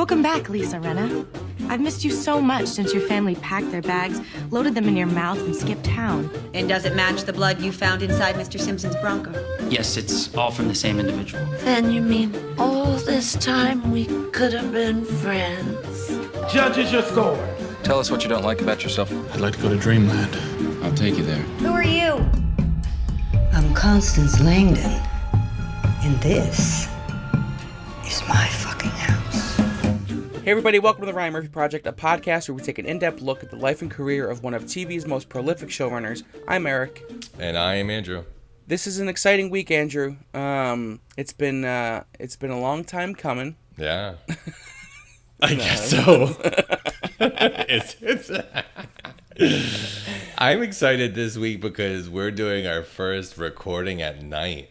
Welcome back, Lisa Renna. I've missed you so much since your family packed their bags, loaded them in your mouth, and skipped town. And does it match the blood you found inside Mr. Simpson's Bronco? Yes, it's all from the same individual. Then you mean all this time we could have been friends? Judges your score. Tell us what you don't like about yourself. I'd like to go to Dreamland. I'll take you there. Who are you? I'm Constance Langdon, and this is my fucking house. Hey everybody, welcome to the Ryan Murphy Project, a podcast where we take an in-depth look at the life and career of one of TV's most prolific showrunners. I'm Eric. And I am Andrew. This is an exciting week, Andrew. It's been a long time coming. Yeah. I guess so. I'm excited this week because we're doing our first recording at night.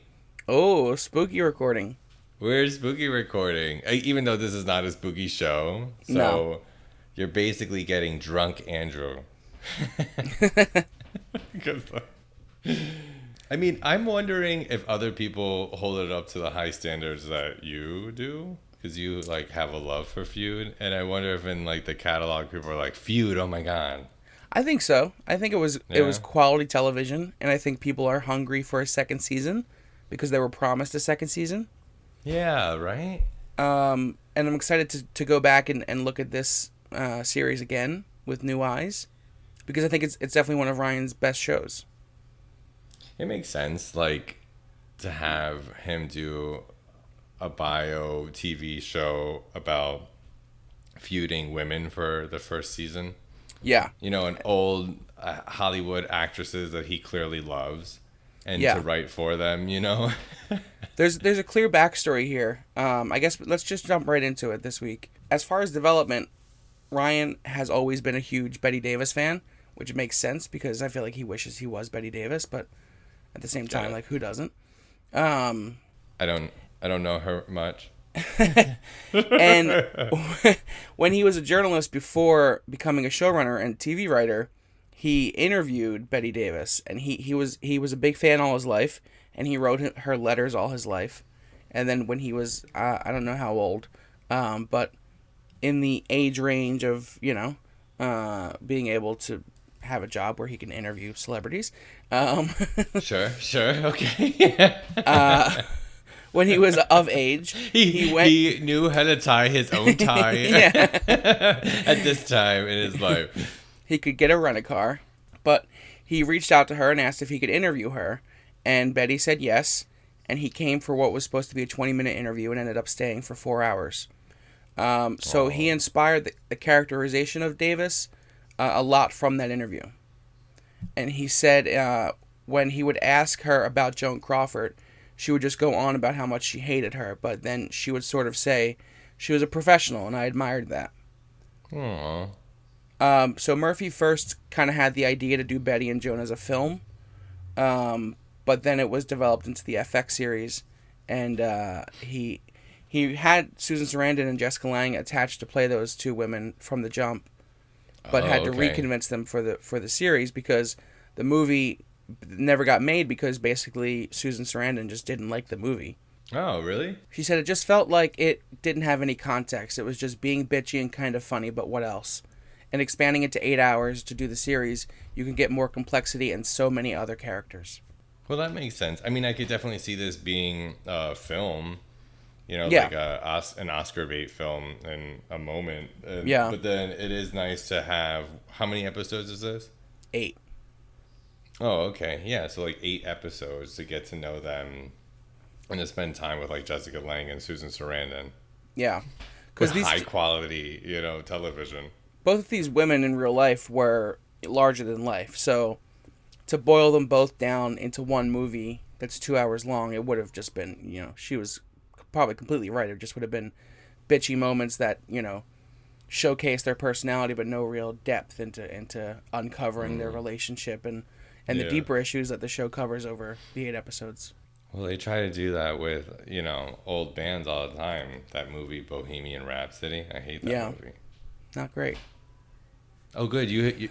Oh, spooky recording. We're spooky recording, even though this is not a spooky show. So No. You're basically getting drunk Andrew. I mean, I'm wondering if other people hold it up to the high standards that you do. Because you have a love for Feud. And I wonder if in the catalog people are like, Feud, oh my God. I think so. I think it was quality television, and I think people are hungry for a second season because they were promised a second season. Yeah, right? And I'm excited to go back and look at this series again with new eyes because I think it's definitely one of Ryan's best shows. It makes sense, to have him do a bio TV show about feuding women for the first season. Yeah. And old Hollywood actresses that he clearly loves. And to write for them, There's a clear backstory here. I guess let's just jump right into it this week. As far as development, Ryan has always been a huge Bette Davis fan, which makes sense because I feel like he wishes he was Bette Davis, but at the same time, who doesn't? I don't know her much. And when he was a journalist before becoming a showrunner and TV writer, he interviewed Bette Davis, and he was a big fan all his life, and he wrote her letters all his life. And then when he was I don't know how old, but in the age range of being able to have a job where he can interview celebrities. Sure, okay. When he was of age, he knew how to tie his own tie. At this time in his life. He could get a rent-a-car, but he reached out to her and asked if he could interview her, and Bette said yes, and he came for what was supposed to be a 20-minute interview and ended up staying for 4 hours. So he inspired the characterization of Davis a lot from that interview. And he said when he would ask her about Joan Crawford, she would just go on about how much she hated her, but then she would sort of say she was a professional, and I admired that. Aww. So Murphy first kind of had the idea to do Bette and Joan as a film, but then it was developed into the FX series, and he had Susan Sarandon and Jessica Lange attached to play those two women from the jump, but had to reconvince them for the series because the movie never got made because basically Susan Sarandon just didn't like the movie. Oh, really? She said it just felt like it didn't have any context. It was just being bitchy and kind of funny, but what else? And expanding it to 8 hours to do the series, you can get more complexity and so many other characters. Well, that makes sense. I mean, I could definitely see this being a film, like an Oscar bait film in a moment. But then it is nice to have, how many episodes is this? 8. Oh, okay. Yeah, so 8 episodes to get to know them and to spend time with Jessica Lange and Susan Sarandon. Yeah. With high quality, television. Both of these women in real life were larger than life, so to boil them both down into one movie that's 2 hours long, it would have just been, she was probably completely right. It just would have been bitchy moments that, showcase their personality but no real depth into uncovering their relationship and the deeper issues that the show covers over the 8 episodes. Well, they try to do that with, old bands all the time. That movie, Bohemian Rhapsody. I hate that movie. Not great. Oh, good.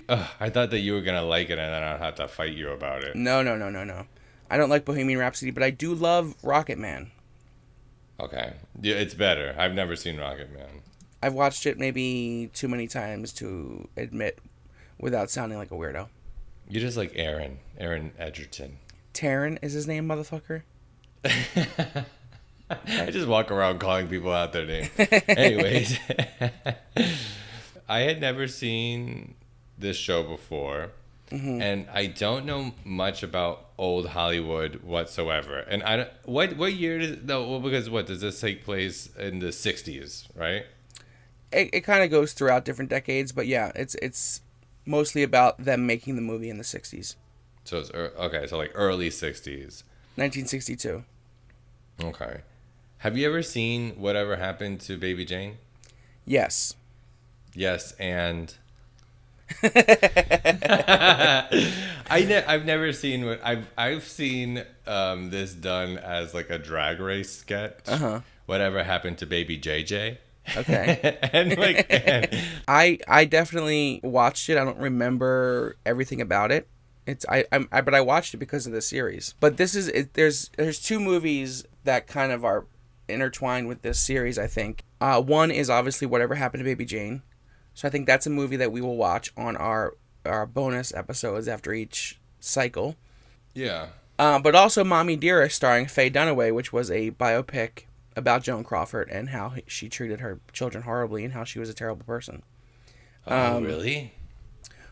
I thought that you were going to like it and then I'd have to fight you about it. No. I don't like Bohemian Rhapsody, but I do love Rocket Man. Okay. Yeah, it's better. I've never seen Rocket Man. I've watched it maybe too many times to admit without sounding like a weirdo. You're just like Aaron Edgerton. Taryn is his name, motherfucker. I just walk around calling people out their name. Anyways, I had never seen this show before, and I don't know much about old Hollywood whatsoever. And I don't, what year does because what does this take place in the 60s, right? It kind of goes throughout different decades, but yeah, it's mostly about them making the movie in the 60s. So it's okay, so like early 60s. 1962. Okay. Have you ever seen Whatever Happened to Baby Jane? Yes. Yes, and I've never seen what I've seen this done as like a drag race sketch. Whatever Happened to Baby JJ? Okay. and I definitely watched it. I don't remember everything about it. But I watched it because of the series. But this is there's two movies that kind of are intertwined with this series, I think. One is obviously Whatever Happened to Baby Jane. So I think that's a movie that we will watch on our bonus episodes after each cycle. Yeah. But also Mommy Dearest, starring Faye Dunaway, which was a biopic about Joan Crawford and how she treated her children horribly and how she was a terrible person. Oh, really?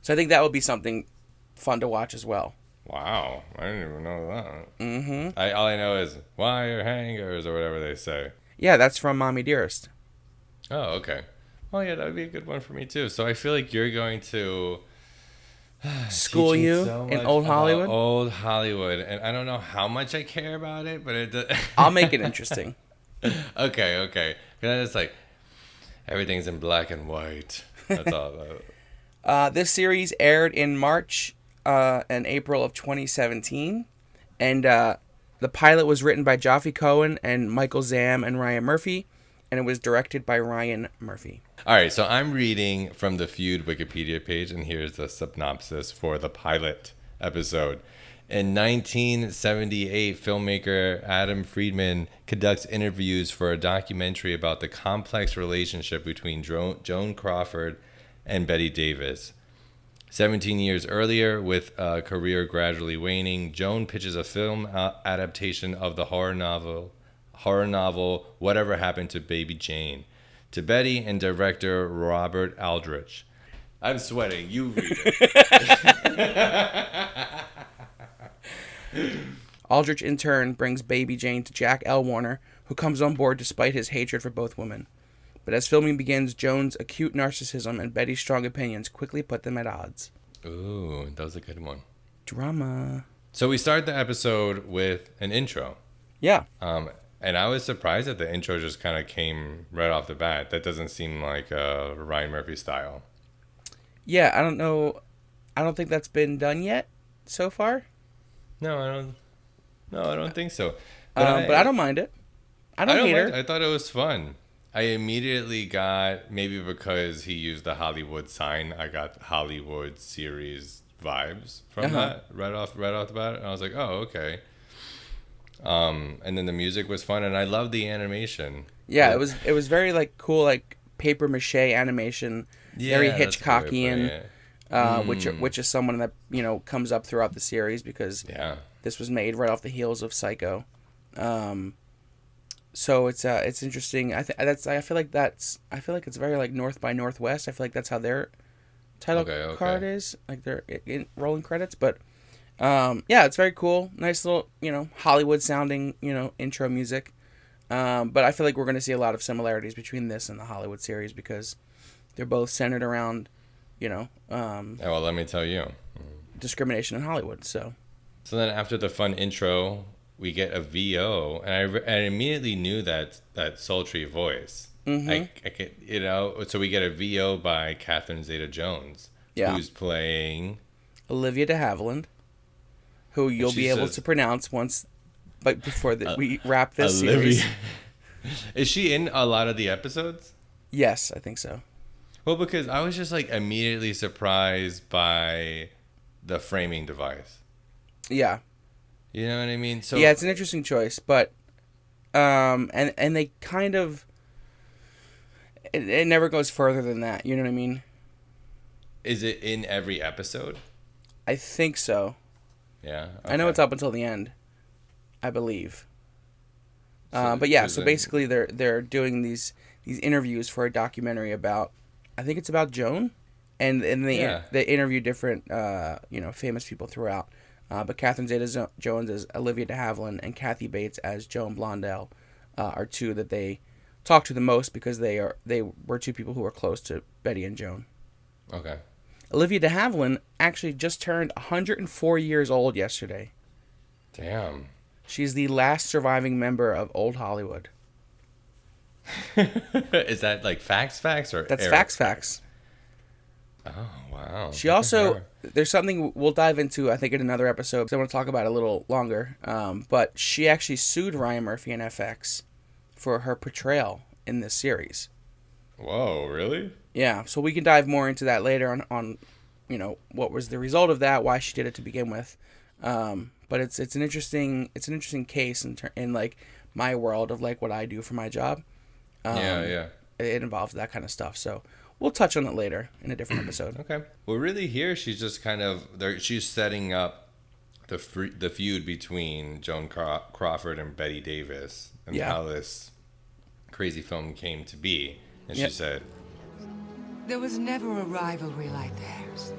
So I think that would be something fun to watch as well. Wow, I didn't even know that. Mm-hmm. All I know is wire hangers or whatever they say. Yeah, that's from Mommy Dearest. Oh, okay. Well, yeah, that would be a good one for me too. So I feel like you're going to school you in old Hollywood. Old Hollywood, and I don't know how much I care about it, but it. I'll make it interesting. Okay. Because it's like everything's in black and white. That's all. This series aired in March and April of 2017, and the pilot was written by Joffe Cohen and Michael Zamm and Ryan Murphy, and it was directed by Ryan Murphy. All right, so I'm reading from the Feud Wikipedia page, and here's the synopsis for the pilot episode. In 1978, filmmaker Adam Friedman conducts interviews for a documentary about the complex relationship between Joan Crawford and Bette Davis. 17 years earlier, with a career gradually waning, Joan pitches a film adaptation of the horror novel Whatever Happened to Baby Jane to Bette and director Robert Aldrich. I'm sweating. You read it. Aldrich in turn brings Baby Jane to Jack L. Warner, who comes on board despite his hatred for both women. But as filming begins, Joan's acute narcissism and Betty's strong opinions quickly put them at odds. Ooh, that was a good one. Drama. So we start the episode with an intro. Yeah. And I was surprised that the intro just kind of came right off the bat. That doesn't seem like Ryan Murphy style. Yeah, I don't know. I don't think that's been done yet so far. No, I don't think so. But I don't mind it. I don't hate it. I thought it was fun. I immediately got, maybe because he used the Hollywood sign, I got Hollywood series vibes from that right off the bat. And I was like, oh, okay. And then the music was fun, and I loved the animation. Yeah, it was very like cool, like paper mache animation, very Hitchcockian, which is someone that comes up throughout the series because this was made right off the heels of Psycho. So it's interesting. I feel like it's very like North by Northwest. I feel like that's how their title card is, like their rolling credits. But yeah, it's very cool. Nice little Hollywood sounding intro music. But I feel like we're going to see a lot of similarities between this and the Hollywood series because they're both centered around well, let me tell you, discrimination in Hollywood. So then after the fun intro, we get a VO, and I immediately knew that sultry voice. Mm-hmm. So we get a VO by Catherine Zeta-Jones, who's playing Olivia de Havilland, who you'll be able to pronounce before we wrap this series. Is she in a lot of the episodes? Yes, I think so. Well, because I was just like immediately surprised by the framing device. Yeah. You know what I mean? So yeah, it's an interesting choice, but and they kind of It never goes further than that. You know what I mean? Is it in every episode? I think so. Yeah. Okay. I know it's up until the end, I believe. But yeah, so basically they're doing these interviews for a documentary about, I think it's about Joan, and they interview different famous people throughout. But Catherine Zeta-Jones as Olivia de Havilland and Kathy Bates as Joan Blondell are two that they talk to the most because they were two people who were close to Bette and Joan. Okay. Olivia de Havilland actually just turned 104 years old yesterday. Damn. She's the last surviving member of Old Hollywood. Is that like facts or that's Eric's facts? Oh, wow. She also, there's something we'll dive into, I think, in another episode, because I want to talk about it a little longer. But she actually sued Ryan Murphy and FX for her portrayal in this series. Whoa, really? Yeah, so we can dive more into that later on what was the result of that, why she did it to begin with. But it's an interesting case in like my world of like what I do for my job. Yeah. It involves that kind of stuff. So we'll touch on it later in a different episode. Okay. Well, really here she's just kind of she's setting up the feud between Joan Crawford and Bette Davis and how this crazy film came to be. And she said, "There was never a rivalry like theirs.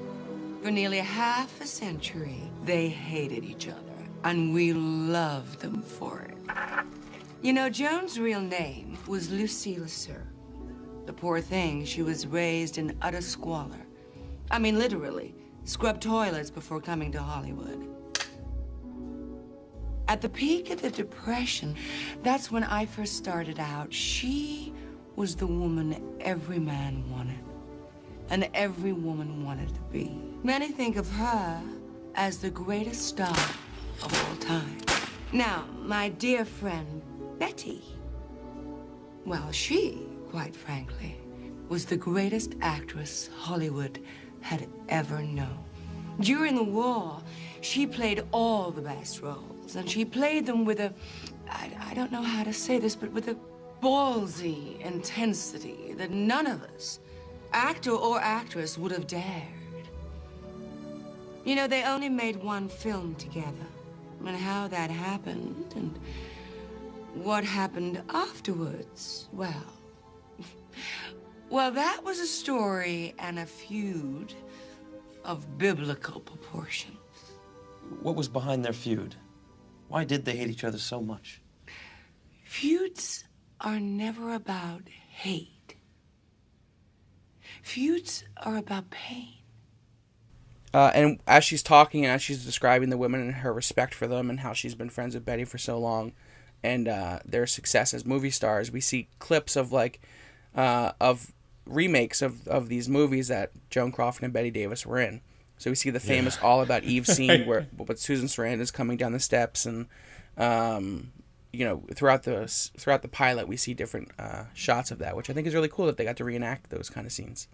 For nearly half a century, they hated each other, and we loved them for it. You know, Joan's real name was Lucille Sir. The poor thing, she was raised in utter squalor. I mean, literally, scrubbed toilets before coming to Hollywood. At the peak of the Depression, that's when I first started out. She was the woman every man wanted, and every woman wanted to be. Many think of her as the greatest star of all time. Now, my dear friend Bette, well, she, quite frankly, was the greatest actress Hollywood had ever known. During the war, she played all the best roles, and she played them with I don't know how to say this, but with a ballsy intensity that none of us, actor or actress, would have dared. You know, they only made one film together, and how that happened and what happened afterwards, well, that was a story and a feud of biblical proportions. What was behind their feud? Why did they hate each other so much? Feuds are never about hate. Feuds are about pain. And as she's talking, as she's describing the women and her respect for them and how she's been friends with Bette for so long and their success as movie stars, we see clips of of remakes of these movies that Joan Crawford and Bette Davis were in. So we see the famous All About Eve scene with Susan Sarandon is coming down the steps, and throughout the pilot we see different shots of that, which I think is really cool that they got to reenact those kind of scenes.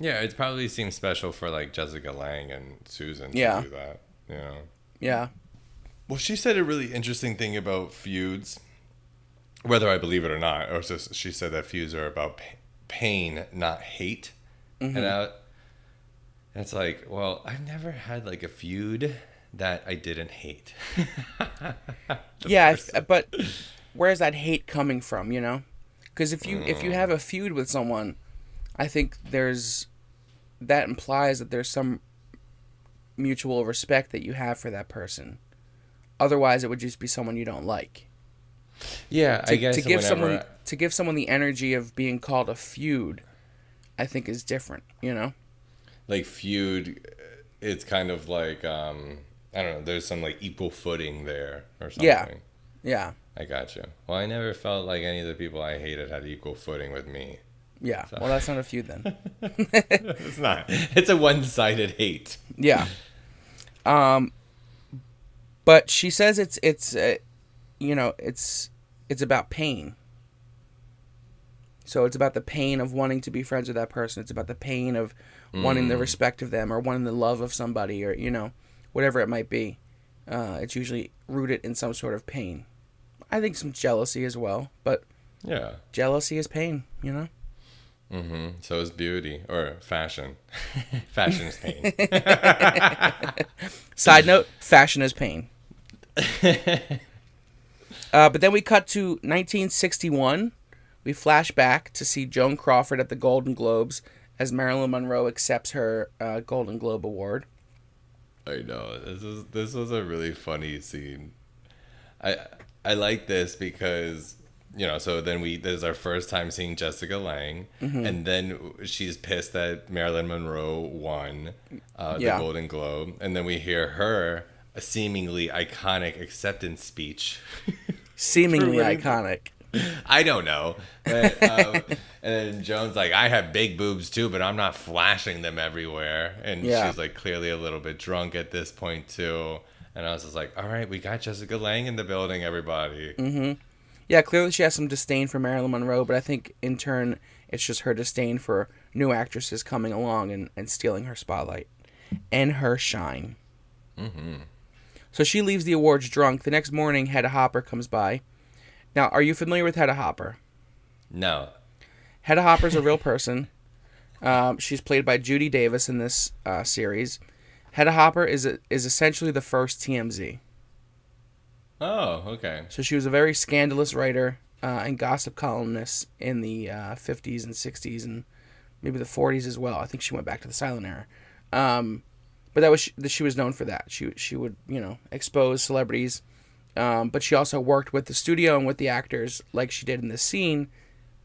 Yeah, it probably seems special for like Jessica Lange and Susan to do that. Yeah. Well, she said a really interesting thing about feuds, whether I believe it or not. Or just she said that feuds are about pain, not hate. Mm-hmm. And it's like, well, I've never had like a feud that I didn't hate. But where's that hate coming from? Because if you have a feud with someone, I think that implies that there's some mutual respect that you have for that person. Otherwise, it would just be someone you don't like. Yeah, I guess to give someone the energy of being called a feud, I think is different. Like feud, it's kind of like I don't know. There's some like equal footing there or something. Yeah. I got you. Well, I never felt like any of the people I hated had equal footing with me. Yeah. So. Well, that's not a feud then. It's not. It's a one-sided hate. Yeah. But she says it's about pain. So it's about the pain of wanting to be friends with that person. It's about the pain of wanting the respect of them or wanting the love of somebody or, whatever it might be. It's usually rooted in some sort of pain. I think some jealousy as well, but yeah, jealousy is pain, So is beauty or fashion. Fashion is pain. Side note, fashion is pain. But then we cut to 1961. We flash back to see Joan Crawford at the Golden Globes as Marilyn Monroe accepts her Golden Globe Award. I know. This was a really funny scene. I like this because, so then this is our first time seeing Jessica Lange, and then she's pissed that Marilyn Monroe won the Golden Globe, and then we hear her a seemingly iconic acceptance speech. Seemingly iconic. I don't know. And then Joan's like, I have big boobs too, but I'm not flashing them everywhere. And she's like clearly a little bit drunk at this point too. And I was just like, all right, we got Jessica Lange in the building, everybody. Yeah, clearly she has some disdain for Marilyn Monroe, but I think in turn it's just her disdain for new actresses coming along and stealing her spotlight and her shine. So she leaves the awards drunk. The next morning, Hedda Hopper comes by. Now, are you familiar with Hedda Hopper? No. Hedda Hopper's a real person. She's played by Judy Davis in this series. Hedda Hopper is essentially the first TMZ. Oh, okay. So she was a very scandalous writer and gossip columnist in the 50s and 60s and maybe the 40s as well. I think she went back to the silent era. But she was known for that. She would, expose celebrities. But she also worked with the studio and with the actors, like she did in this scene,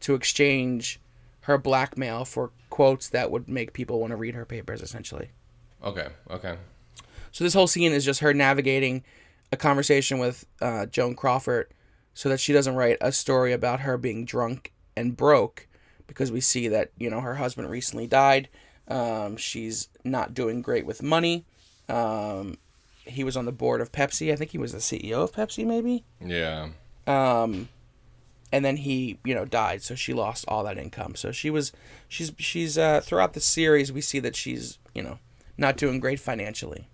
to exchange her blackmail for quotes that would make people want to read her papers, essentially. Okay. So this whole scene is just her navigating a conversation with Joan Crawford so that she doesn't write a story about her being drunk and broke, because we see that, her husband recently died. She's not doing great with money. He was on the board of Pepsi. I think he was the CEO of Pepsi, maybe. Yeah. And then he, died, so she lost all that income. So she's throughout the series we see that she's, not doing great financially.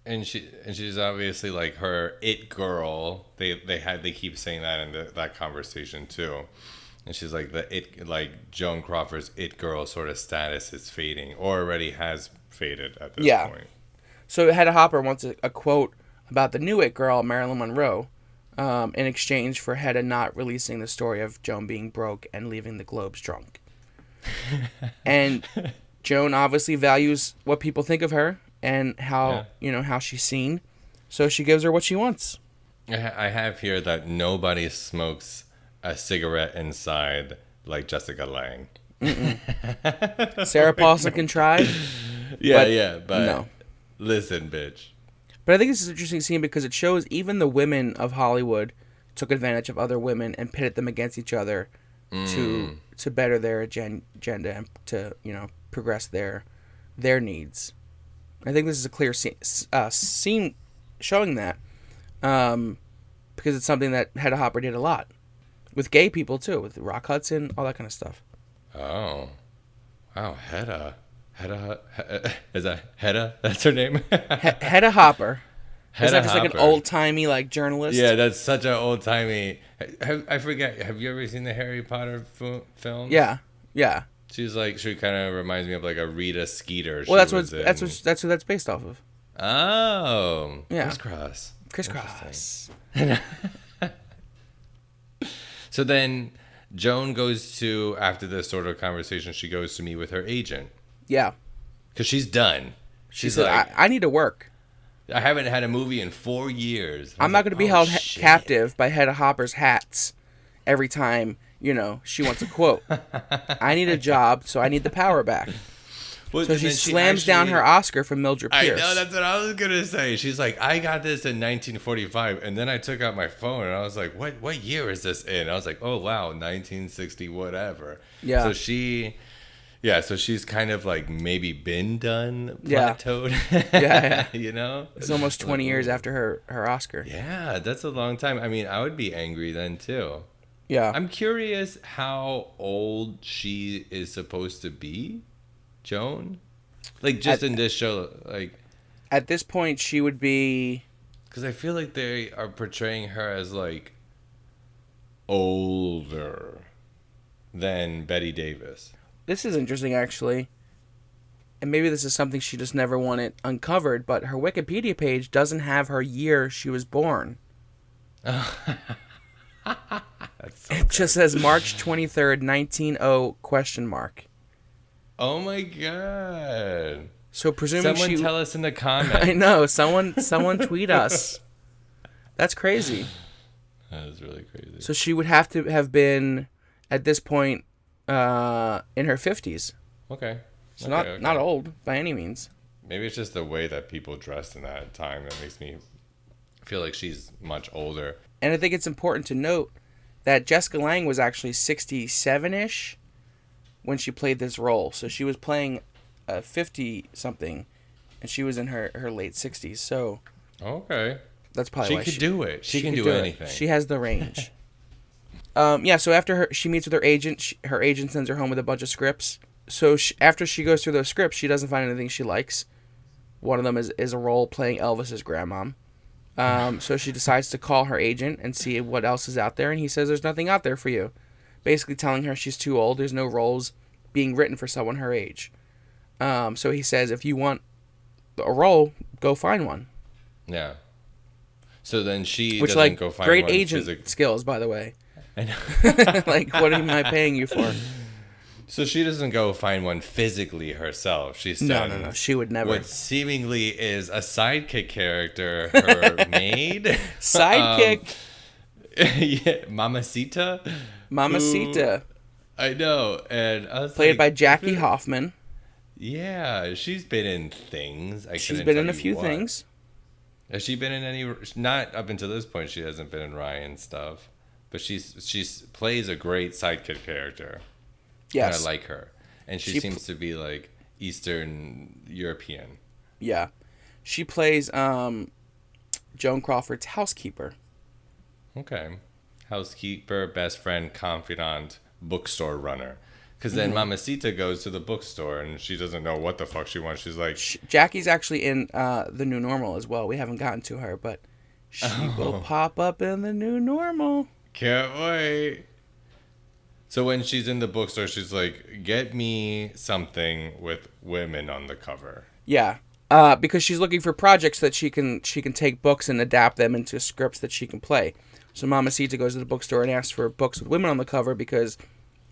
And she's obviously like her it girl. They keep saying that in that conversation too. And she's like Joan Crawford's it girl sort of status is fading, or already has faded at this point. So Hedda Hopper wants a quote about the new it girl, Marilyn Monroe, in exchange for Hedda not releasing the story of Joan being broke and leaving the Globes drunk. And Joan obviously values what people think of her and how she's seen, so she gives her what she wants. I have here that nobody smokes a cigarette inside like Jessica Lange. Sarah Paulson can try. But no. Listen, bitch. But I think this is an interesting scene because it shows even the women of Hollywood took advantage of other women and pitted them against each other to better their agenda and to progress their needs. I think this is a clear scene showing that because it's something that Hedda Hopper did a lot with gay people too, with Rock Hudson, all that kind of stuff. Oh, wow, Hedda. Is that Hedda? That's her name? Hedda Hopper. Hedda Is that just Hopper. like an old-timey journalist? Yeah, that's such an old-timey. I forget. Have you ever seen the Harry Potter film? Yeah. She kind of reminds me of like a Rita Skeeter. Well, that's who that's based off of. Oh. Yeah. Crisscross. So then Joan goes to, after this sort of conversation, she goes to meet with her agent. Yeah. Because she's done. She said, I need to work. I haven't had a movie in 4 years. I'm not going to be held captive by Hedda Hopper's hats every time, she wants a quote. I need a job, so I need the power back. Well, so she slams down her Oscar from Mildred Pierce. I know, that's what I was going to say. She's like, I got this in 1945. And then I took out my phone and I was like, what year is this in? I was like, oh, wow, 1960, whatever. Yeah. So she's kind of like maybe been done, plateaued. Yeah. It's almost 20 years after her Oscar. Yeah, that's a long time. I mean, I would be angry then too. Yeah. I'm curious how old she is supposed to be, Joan. Like just in this show, like at this point she would be, because I feel like they are portraying her as like older than Bette Davis. this is interesting, actually. And maybe this is something she just never wanted uncovered, but her Wikipedia page doesn't have her year she was born. It just says March 23rd, 1900 ? Oh my god. So presuming someone tell us in the comments. I know, someone tweet us. That's crazy. That is really crazy. So she would have to have been at this point in her 50s. Okay. So not old by any means. Maybe it's just the way that people dressed in that time that makes me feel like she's much older. And I think it's important to note that Jessica Lange was actually 67-ish when she played this role. So she was playing 50-something, and she was in her late 60s. So okay, that's probably why she could do it. She can do anything. She has the range. So after she meets with her agent, her agent sends her home with a bunch of scripts. So after she goes through those scripts, she doesn't find anything she likes. One of them is a role playing Elvis's grandmom. So she decides to call her agent and see what else is out there, and he says there's nothing out there for you. Basically telling her she's too old, there's no roles being written for someone her age. So he says if you want a role, go find one. Yeah. So then she Which, doesn't go find great one. Agent skills, by the way. I know. Like, what am I paying you for? So she doesn't go find one physically herself. She sends no. She would never. What seemingly is a sidekick character, her maid. Sidekick. Yeah, Mamacita. Who, I know, and I was played by Jackie Hoffman. Yeah, she's been in things. She's been in a few things. Has she been in any? Not up until this point. She hasn't been in Ryan stuff, but she plays a great sidekick character. Yes, and I like her, and she seems to be like Eastern European. Yeah, she plays Joan Crawford's housekeeper. Okay, housekeeper, best friend, confidant, bookstore runner. Because then Mamacita goes to the bookstore and she doesn't know what the fuck she wants. She's like... Jackie's actually in The New Normal as well. We haven't gotten to her, but she will pop up in The New Normal. Can't wait. So when she's in the bookstore, she's like, get me something with women on the cover. Yeah, because she's looking for projects that she can take books and adapt them into scripts that she can play. So Mamacita goes to the bookstore and asks for books with women on the cover because...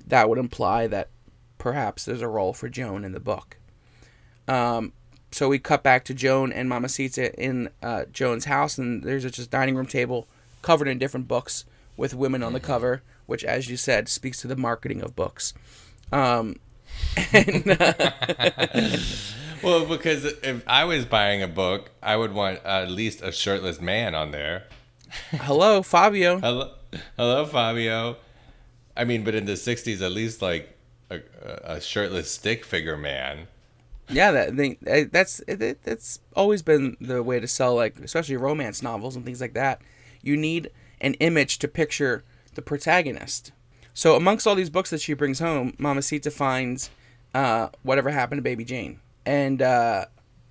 that would imply that perhaps there's a role for Joan in the book. So we cut back to Joan and Mamacita in Joan's house, and there's just a dining room table covered in different books with women on the cover, which, as you said, speaks to the marketing of books. Well, because if I was buying a book, I would want at least a shirtless man on there. Hello, Fabio. Hello, Fabio. I mean, but in the 60s, at least like a shirtless stick figure man. Yeah, that's always been the way to sell, like, especially romance novels and things like that. You need an image to picture the protagonist. So amongst all these books that she brings home, Mamacita finds Whatever Happened to Baby Jane. And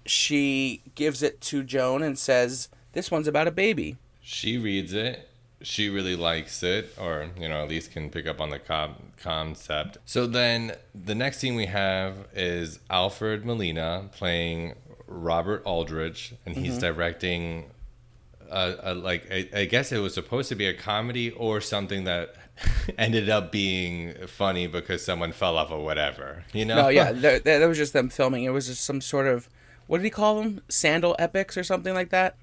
she gives it to Joan and says, this one's about a baby. She reads it. She really likes it, or, at least can pick up on the concept. So then the next scene we have is Alfred Molina playing Robert Aldrich, and he's directing, I guess it was supposed to be a comedy or something that ended up being funny because someone fell off or whatever, No, yeah, that was just them filming. It was just some sort of, what did he call them? Sandal epics or something like that?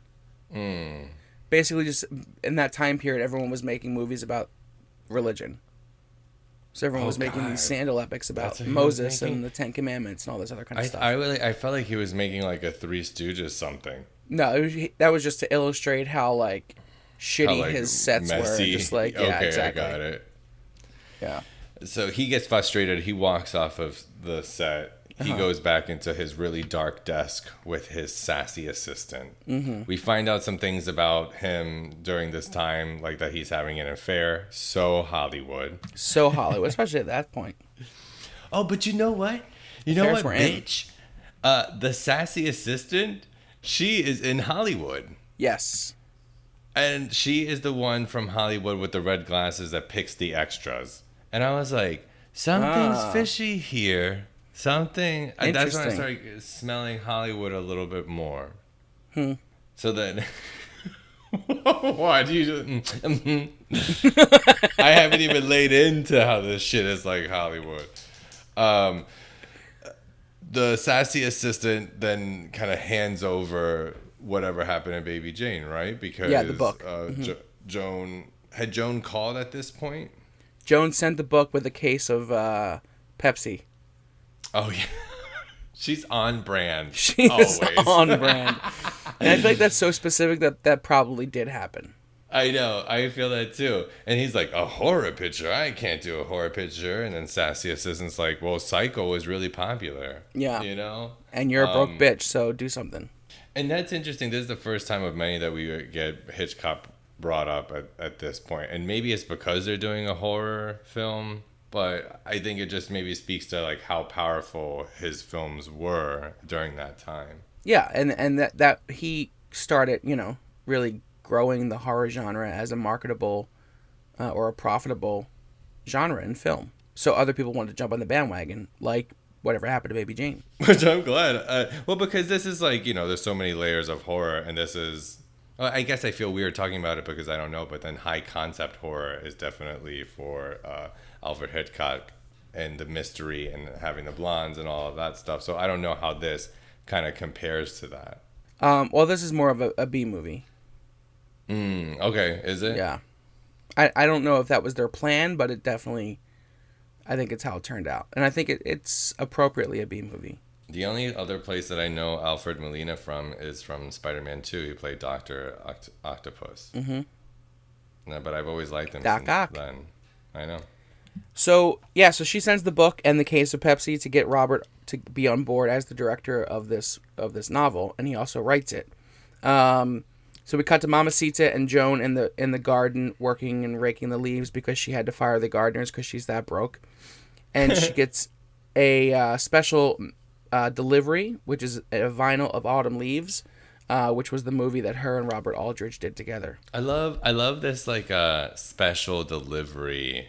Basically, just in that time period, everyone was making movies about religion. So everyone was making these sandal epics about Moses and the Ten Commandments and all this other kind of stuff. I felt like he was making like a Three Stooges something. No, that was just to illustrate how shitty his sets messy. Were. Just yeah, okay, exactly. I got it. Yeah. So he gets frustrated. He walks off of the set. He goes back into his really dark desk with his sassy assistant. We find out some things about him during this time, like that he's having an affair. So Hollywood. Especially at that point. Oh, but you know what? Bitch? The sassy assistant, she is in Hollywood. Yes. And she is the one from Hollywood with the red glasses that picks the extras. And I was like, something's fishy here. Something. That's when I Interesting. started smelling Hollywood a little bit more. So then, why do you? I haven't even laid into how this shit is like Hollywood. The sassy assistant then kind of hands over whatever happened to Baby Jane, right? Because the book. Joan called at this point? Joan sent the book with a case of Pepsi. Oh, yeah. She's on brand. She's always. on brand. And I feel like that's so specific that probably did happen. I know. I feel that too. And he's like, a horror picture? I can't do a horror picture. And then sassy assistant's like, well, Psycho was really popular. Yeah. You know? And you're a broke bitch, so do something. And that's interesting. This is the first time of many that we get Hitchcock brought up at this point. And maybe it's because they're doing a horror film, but I think it just maybe speaks to like how powerful his films were during that time. Yeah, and that he started, really growing the horror genre as a marketable or a profitable genre in film. So other people wanted to jump on the bandwagon, like whatever happened to Baby Jane. Which I'm glad. Well, because this is like, there's so many layers of horror, and this is... Well, I guess I feel weird talking about it because I don't know, but then high concept horror is definitely for Alfred Hitchcock and the mystery and having the blondes and all of that stuff. So I don't know how this kind of compares to that. Well, this is more of a B movie. Okay, is it? Yeah. I don't know if that was their plan, but it definitely... I think it's how it turned out. And I think it's appropriately a B movie. The only other place that I know Alfred Molina from is from Spider-Man 2. He played Dr. Octopus. Mm-hmm. No, but I've always liked him since then. I know. So she sends the book and the case of Pepsi to get Robert to be on board as the director of this novel, and he also writes it. So we cut to Mamacita and Joan in the garden working and raking the leaves because she had to fire the gardeners because she's that broke. And she gets a special delivery, which is a vinyl of Autumn Leaves, which was the movie that her and Robert Aldrich did together. I love this like special delivery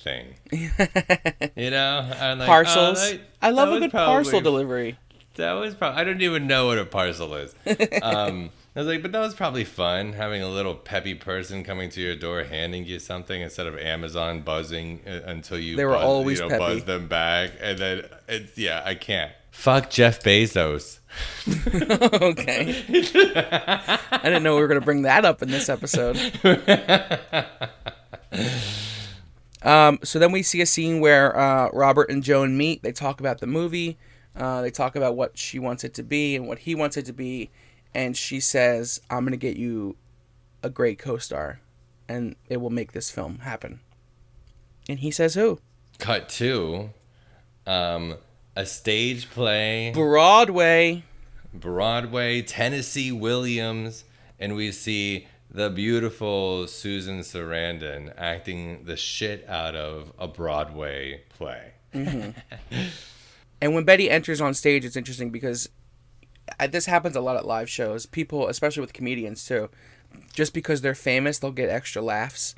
thing. I'm like, parcels. I love a good parcel delivery. That was probably... I don't even know what a parcel is. I was like, but that was probably fun, having a little peppy person coming to your door, handing you something instead of Amazon buzzing until you buzz them back. And then, I can't. Fuck Jeff Bezos. Okay. I didn't know we were going to bring that up in this episode. So then we see a scene where Robert and Joan meet. They talk about the movie. They talk about what she wants it to be and what he wants it to be. And she says, I'm going to get you a great co-star, and it will make this film happen. And he says who? Cut to a stage play. Broadway, Tennessee Williams. And we see the beautiful Susan Sarandon acting the shit out of a Broadway play. Mm-hmm. And when Betty enters on stage, it's interesting because... this happens a lot at live shows. People, especially with comedians too, just because they're famous, they'll get extra laughs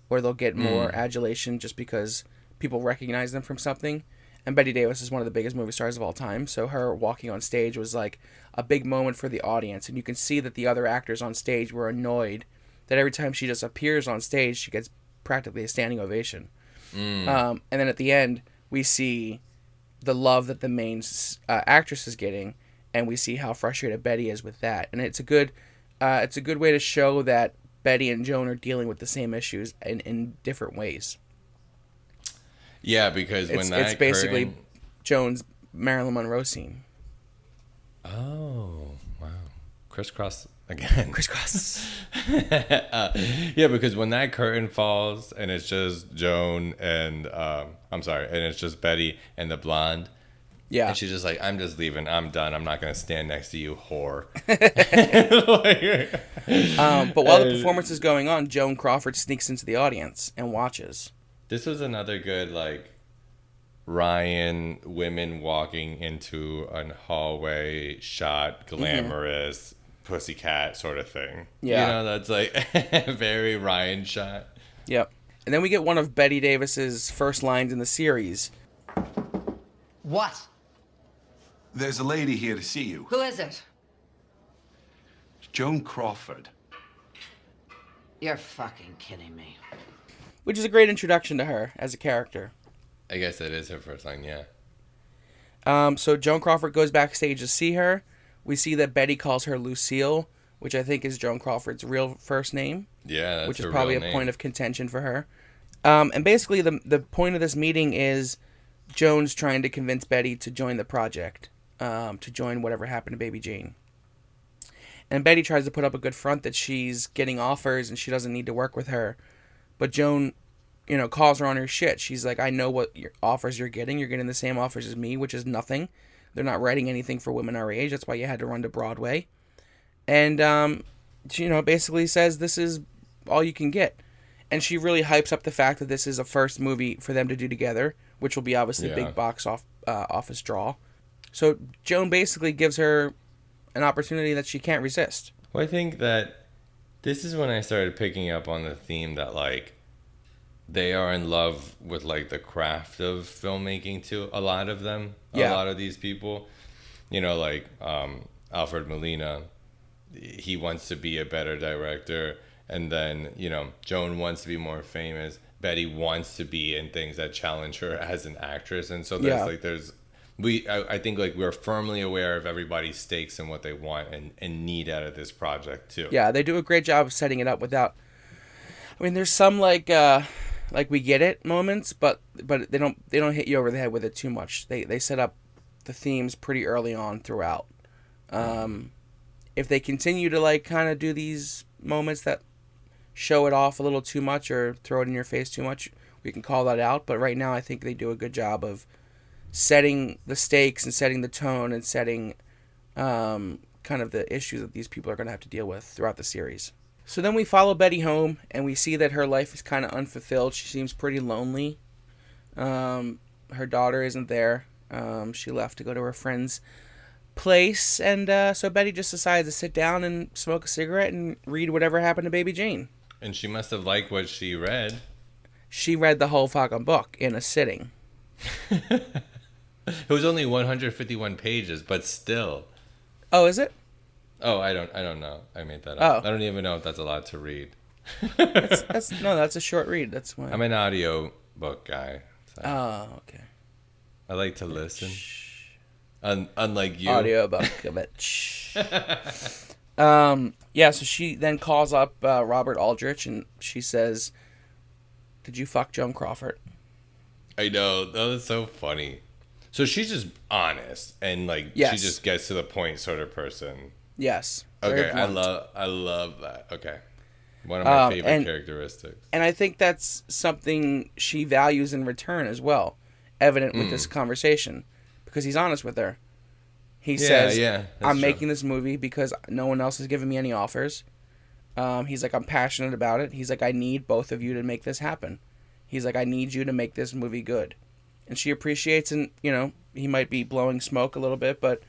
or they'll get more adulation just because people recognize them from something. And Bette Davis is one of the biggest movie stars of all time. So her walking on stage was like a big moment for the audience. And you can see that the other actors on stage were annoyed that every time she just appears on stage, she gets practically a standing ovation. And then at the end, we see the love that the main actress is getting. And we see how frustrated Betty is with that, and it's a good way to show that Betty and Joan are dealing with the same issues in different ways. Yeah, because it's basically Joan's Marilyn Monroe scene. Oh wow, crisscross again. Crisscross. Yeah, because when that curtain falls and it's just Joan and and it's just Betty and the blonde. Yeah. And she's just like, I'm just leaving. I'm done. I'm not going to stand next to you, whore. But while the performance is going on, Joan Crawford sneaks into the audience and watches. This was another good, like, Ryan women walking into a hallway shot, glamorous, pussycat sort of thing. Yeah. That's like a very Ryan shot. Yep. And then we get one of Bette Davis's first lines in the series. What? There's a lady here to see you. Who is it? Joan Crawford. You're fucking kidding me. Which is a great introduction to her as a character. I guess that is her first line, yeah. So Joan Crawford goes backstage to see her. We see that Bette calls her Lucille, which I think is Joan Crawford's real first name. Yeah, that's which is her probably real a name. point of contention for her. And basically the point of this meeting is Joan's trying to convince Bette to join the project, to join whatever happened to Baby Jane. And Bette tries to put up a good front that she's getting offers and she doesn't need to work with her. But Joan, calls her on her shit. She's like, I know what offers you're getting. You're getting the same offers as me, which is nothing. They're not writing anything for women our age. That's why you had to run to Broadway. And, she, basically says this is all you can get. And she really hypes up the fact that this is a first movie for them to do together, which will be obviously a big box office draw. So Joan basically gives her an opportunity that she can't resist. Well, I think that this is when I started picking up on the theme that, like, they are in love with, like, the craft of filmmaking, too. A lot of them. Yeah. A lot of these people. Like, Alfred Molina, he wants to be a better director. And then, Joan wants to be more famous. Bette wants to be in things that challenge her as an actress. And so there's, I think, like, we're firmly aware of everybody's stakes and what they want and need out of this project, too. Yeah, they do a great job of setting it up without... I mean, there's some, like we get it moments, but they don't hit you over the head with it too much. They set up the themes pretty early on throughout. If they continue to, like, kind of do these moments that show it off a little too much or throw it in your face too much, we can call that out. But right now I think they do a good job of setting the stakes and setting the tone and setting kind of the issues that these people are going to have to deal with throughout the series. So then we follow Bette home and we see that her life is kind of unfulfilled. She seems pretty lonely. Her daughter isn't there. She left to go to her friend's place, and so Bette just decides to sit down and smoke a cigarette and read whatever happened to Baby Jane. And she must have liked what she read. She read the whole fucking book in a sitting. It was only 151 pages, but still. Oh, is it? Oh, I don't know. I made that up. Oh. I don't even know if that's allowed to read. that's a short read. That's why. I'm an audio book guy. So. Oh, okay. I like to listen. Unlike you. Audio book, a bit. So she then calls up Robert Aldrich and she says, "Did you fuck Joan Crawford?" I know. That was so funny. So she's just honest and, like, yes. She just gets to the point sort of person. Yes. Okay, I love that. Okay. One of my favorite characteristics. And I think that's something she values in return as well, evident with this conversation, because he's honest with her. He says, I'm making this movie because no one else has given me any offers. He's like, I'm passionate about it. He's like, I need both of you to make this happen. He's like, I need you to make this movie good. And she appreciates, and, he might be blowing smoke a little bit, but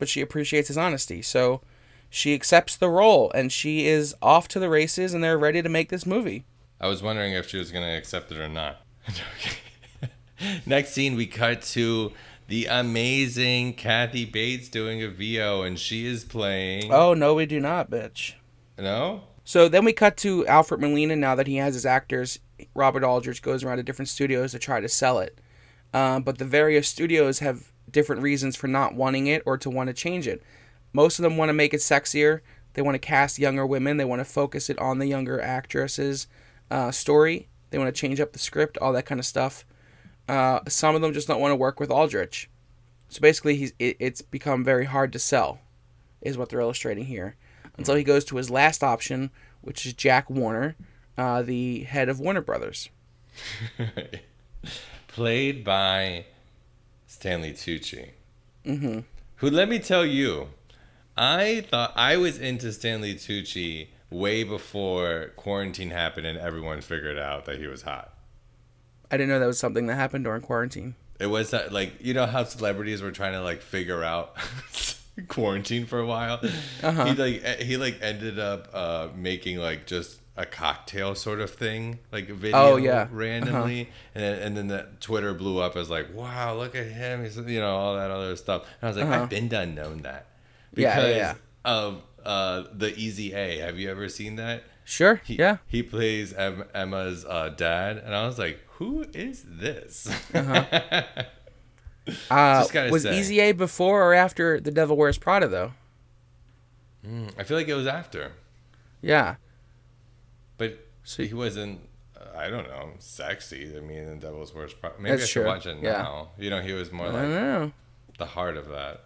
she appreciates his honesty. So she accepts the role, and she is off to the races, and they're ready to make this movie. I was wondering if she was going to accept it or not. Next scene, we cut to the amazing Kathy Bates doing a VO, and she is playing... Oh, no, we do not, bitch. No? So then we cut to Alfred Molina. Now that he has his actors, Robert Aldrich goes around to different studios to try to sell it. But the various studios have different reasons for not wanting it or to want to change it. Most of them want to make it sexier. They want to cast younger women. They want to focus it on the younger actress's story. They want to change up the script, all that kind of stuff. Some of them just don't want to work with Aldrich. So basically, it's become very hard to sell, is what they're illustrating here. Until he goes to his last option, which is Jack Warner, the head of Warner Brothers. Played by Stanley Tucci. Mm-hmm. Who, let me tell you, I thought I was into Stanley Tucci way before quarantine happened and everyone figured out that he was hot. I didn't know that was something that happened during quarantine. It was like, you know how celebrities were trying to, like, figure out quarantine for a while? Uh-huh. He ended up making, like, just a cocktail sort of thing, like a video randomly, and then the Twitter blew up as like, wow, look at him, he's, you know, all that other stuff. And I was like, I've been done known that because of the Easy A. Have you ever seen that? Sure. He plays Emma's dad, and I was like, who is this? Was Easy A before or after The Devil Wears Prada though? I feel like it was after. Yeah. But he wasn't, I don't know, sexy. I mean, The Devil's Wears Prada. Maybe I should watch it now. You know, he was more like the heart of that.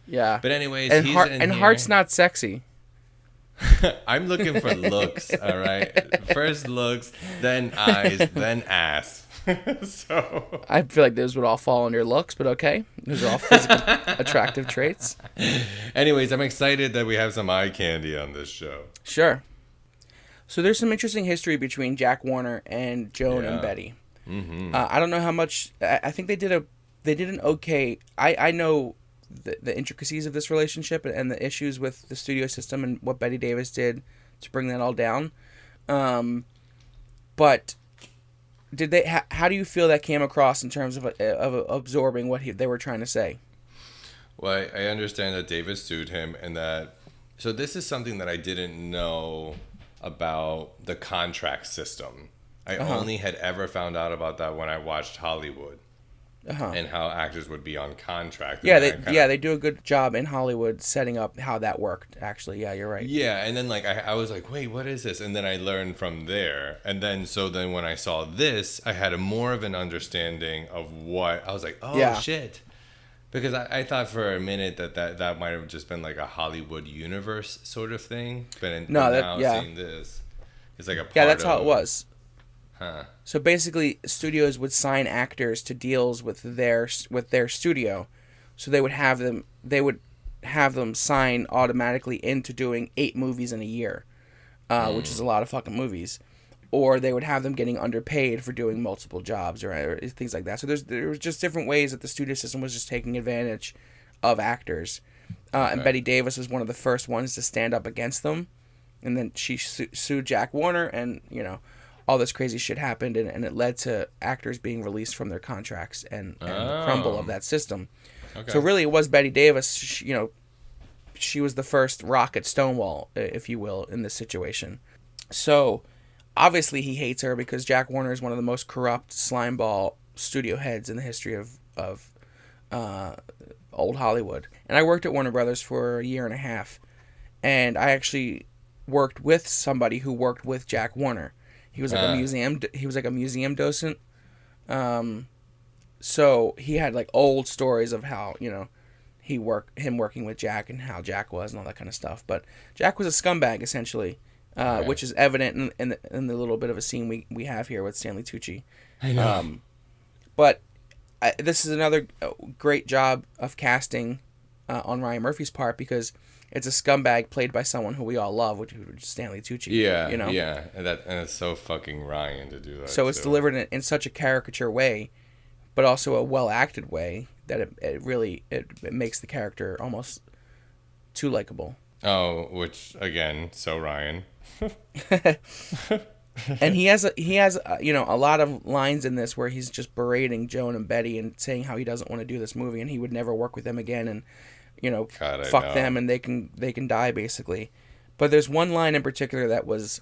Yeah. But anyways, and he's and Heart's not sexy. I'm looking for looks, all right? First looks, then eyes, then ass. So I feel like those would all fall under looks, but okay. Those are all physically attractive traits. Anyways, I'm excited that we have some eye candy on this show. Sure. So there's some interesting history between Jack Warner and Joan and Betty. Mm-hmm. I don't know how much. I think they did an okay. I know the intricacies of this relationship and the issues with the studio system and what Bette Davis did to bring that all down. But did they? How do you feel that came across in terms of absorbing what they were trying to say? Well, I understand that Davis sued him, and that. So this is something that I didn't know about the contract system. I only had ever found out about that when I watched Hollywood. And how actors would be on contract. Yeah, they do a good job in Hollywood setting up how that worked, actually. Yeah, you're right. Yeah, and then like I was like, wait, what is this? And then I learned from there. And then when I saw this, I had more of an understanding of what I was like, shit. Because I thought for a minute that might have just been like a Hollywood universe sort of thing. But now seeing this, it's like a part that's how it was. Huh. So basically, studios would sign actors to deals with their studio, so they would have them sign automatically into doing 8 movies in a year, which is a lot of fucking movies, or they would have them getting underpaid for doing multiple jobs or things like that. So there was just different ways that the studio system was just taking advantage of actors, and Bette Davis was one of the first ones to stand up against them, and then she sued Jack Warner, and you know. All this crazy shit happened, and it led to actors being released from their contracts and the crumble of that system. Okay. So really, it was Bette Davis. She was the first rock at Stonewall, if you will, in this situation. So obviously, he hates her because Jack Warner is one of the most corrupt slimeball studio heads in the history of old Hollywood. And I worked at Warner Brothers for a year and a half, and I actually worked with somebody who worked with Jack Warner. He was like a museum. He was like a museum docent. So he had like old stories of how him working with Jack and how Jack was and all that kind of stuff. But Jack was a scumbag essentially, which is evident in the little bit of a scene we have here with Stanley Tucci. I know. But this is another great job of casting on Ryan Murphy's part because. It's a scumbag played by someone who we all love, which is Stanley Tucci. Yeah, you know? Yeah, and it's so fucking Ryan to do that. So it's delivered in such a caricature way, but also a well-acted way that it really makes the character almost too likable. Oh, which again, so Ryan. And he has a lot of lines in this where he's just berating Joan and Betty and saying how he doesn't want to do this movie and he would never work with them again and. Fuck them and they can die basically. But there's one line in particular that was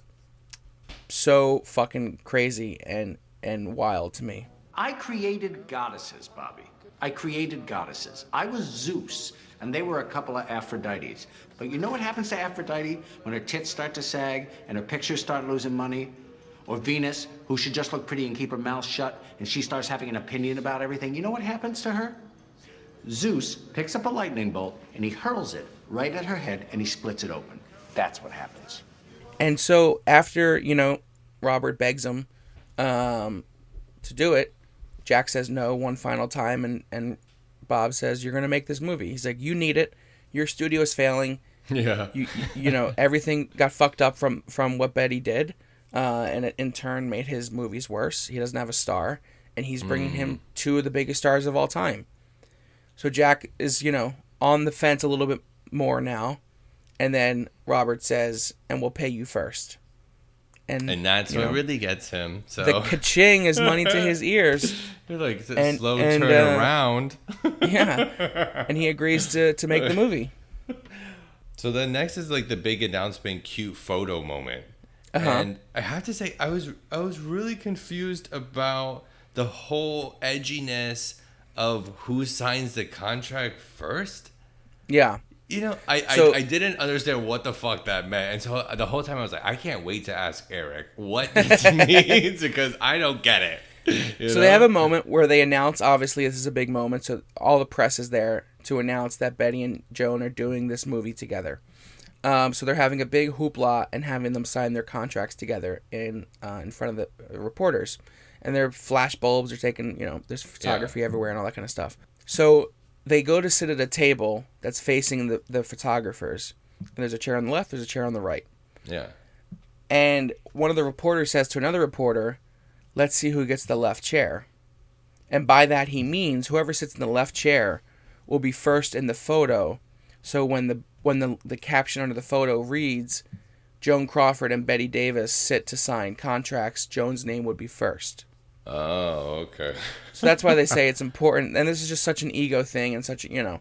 so fucking crazy and wild to me. I created goddesses, Bobby. I created goddesses. I was Zeus, and they were a couple of Aphrodites. But you know what happens to Aphrodite when her tits start to sag and her pictures start losing money? Or Venus, who should just look pretty and keep her mouth shut, and she starts having an opinion about everything. You know what happens to her? Zeus picks up a lightning bolt and he hurls it right at her head and he splits it open. That's what happens. And so after, Robert begs him to do it, Jack says no one final time and Bob says, you're going to make this movie. He's like, you need it. Your studio is failing. Yeah. Everything got fucked up from what Betty did. And it in turn made his movies worse. He doesn't have a star. And he's bringing him 2 of the biggest stars of all time. So Jack is, on the fence a little bit more now. And then Robert says, and we'll pay you first. And that's what really gets him. So the ka-ching is money to his ears. You're like, slow turn around. Yeah. And he agrees to make the movie. So then next is like the big announcement, cute photo moment. And I have to say, I was really confused about the whole edginess of who signs the contract first. Yeah. I didn't understand what the fuck that meant. And so the whole time I was like, I can't wait to ask Eric what this means because I don't get it. So they have a moment where they announce, obviously this is a big moment, so all the press is there to announce that Bette and Joan are doing this movie together. So they're having a big hoopla and having them sign their contracts together in front of the reporters. And their flash bulbs are taking, there's photography everywhere and all that kind of stuff. So they go to sit at a table that's facing the photographers. And there's a chair on the left, there's a chair on the right. Yeah. And one of the reporters says to another reporter, let's see who gets the left chair. And by that he means whoever sits in the left chair will be first in the photo. So when the caption under the photo reads, Joan Crawford and Bette Davis sit to sign contracts, Joan's name would be first. Oh, okay. So that's why they say it's important, and this is just such an ego thing, and such and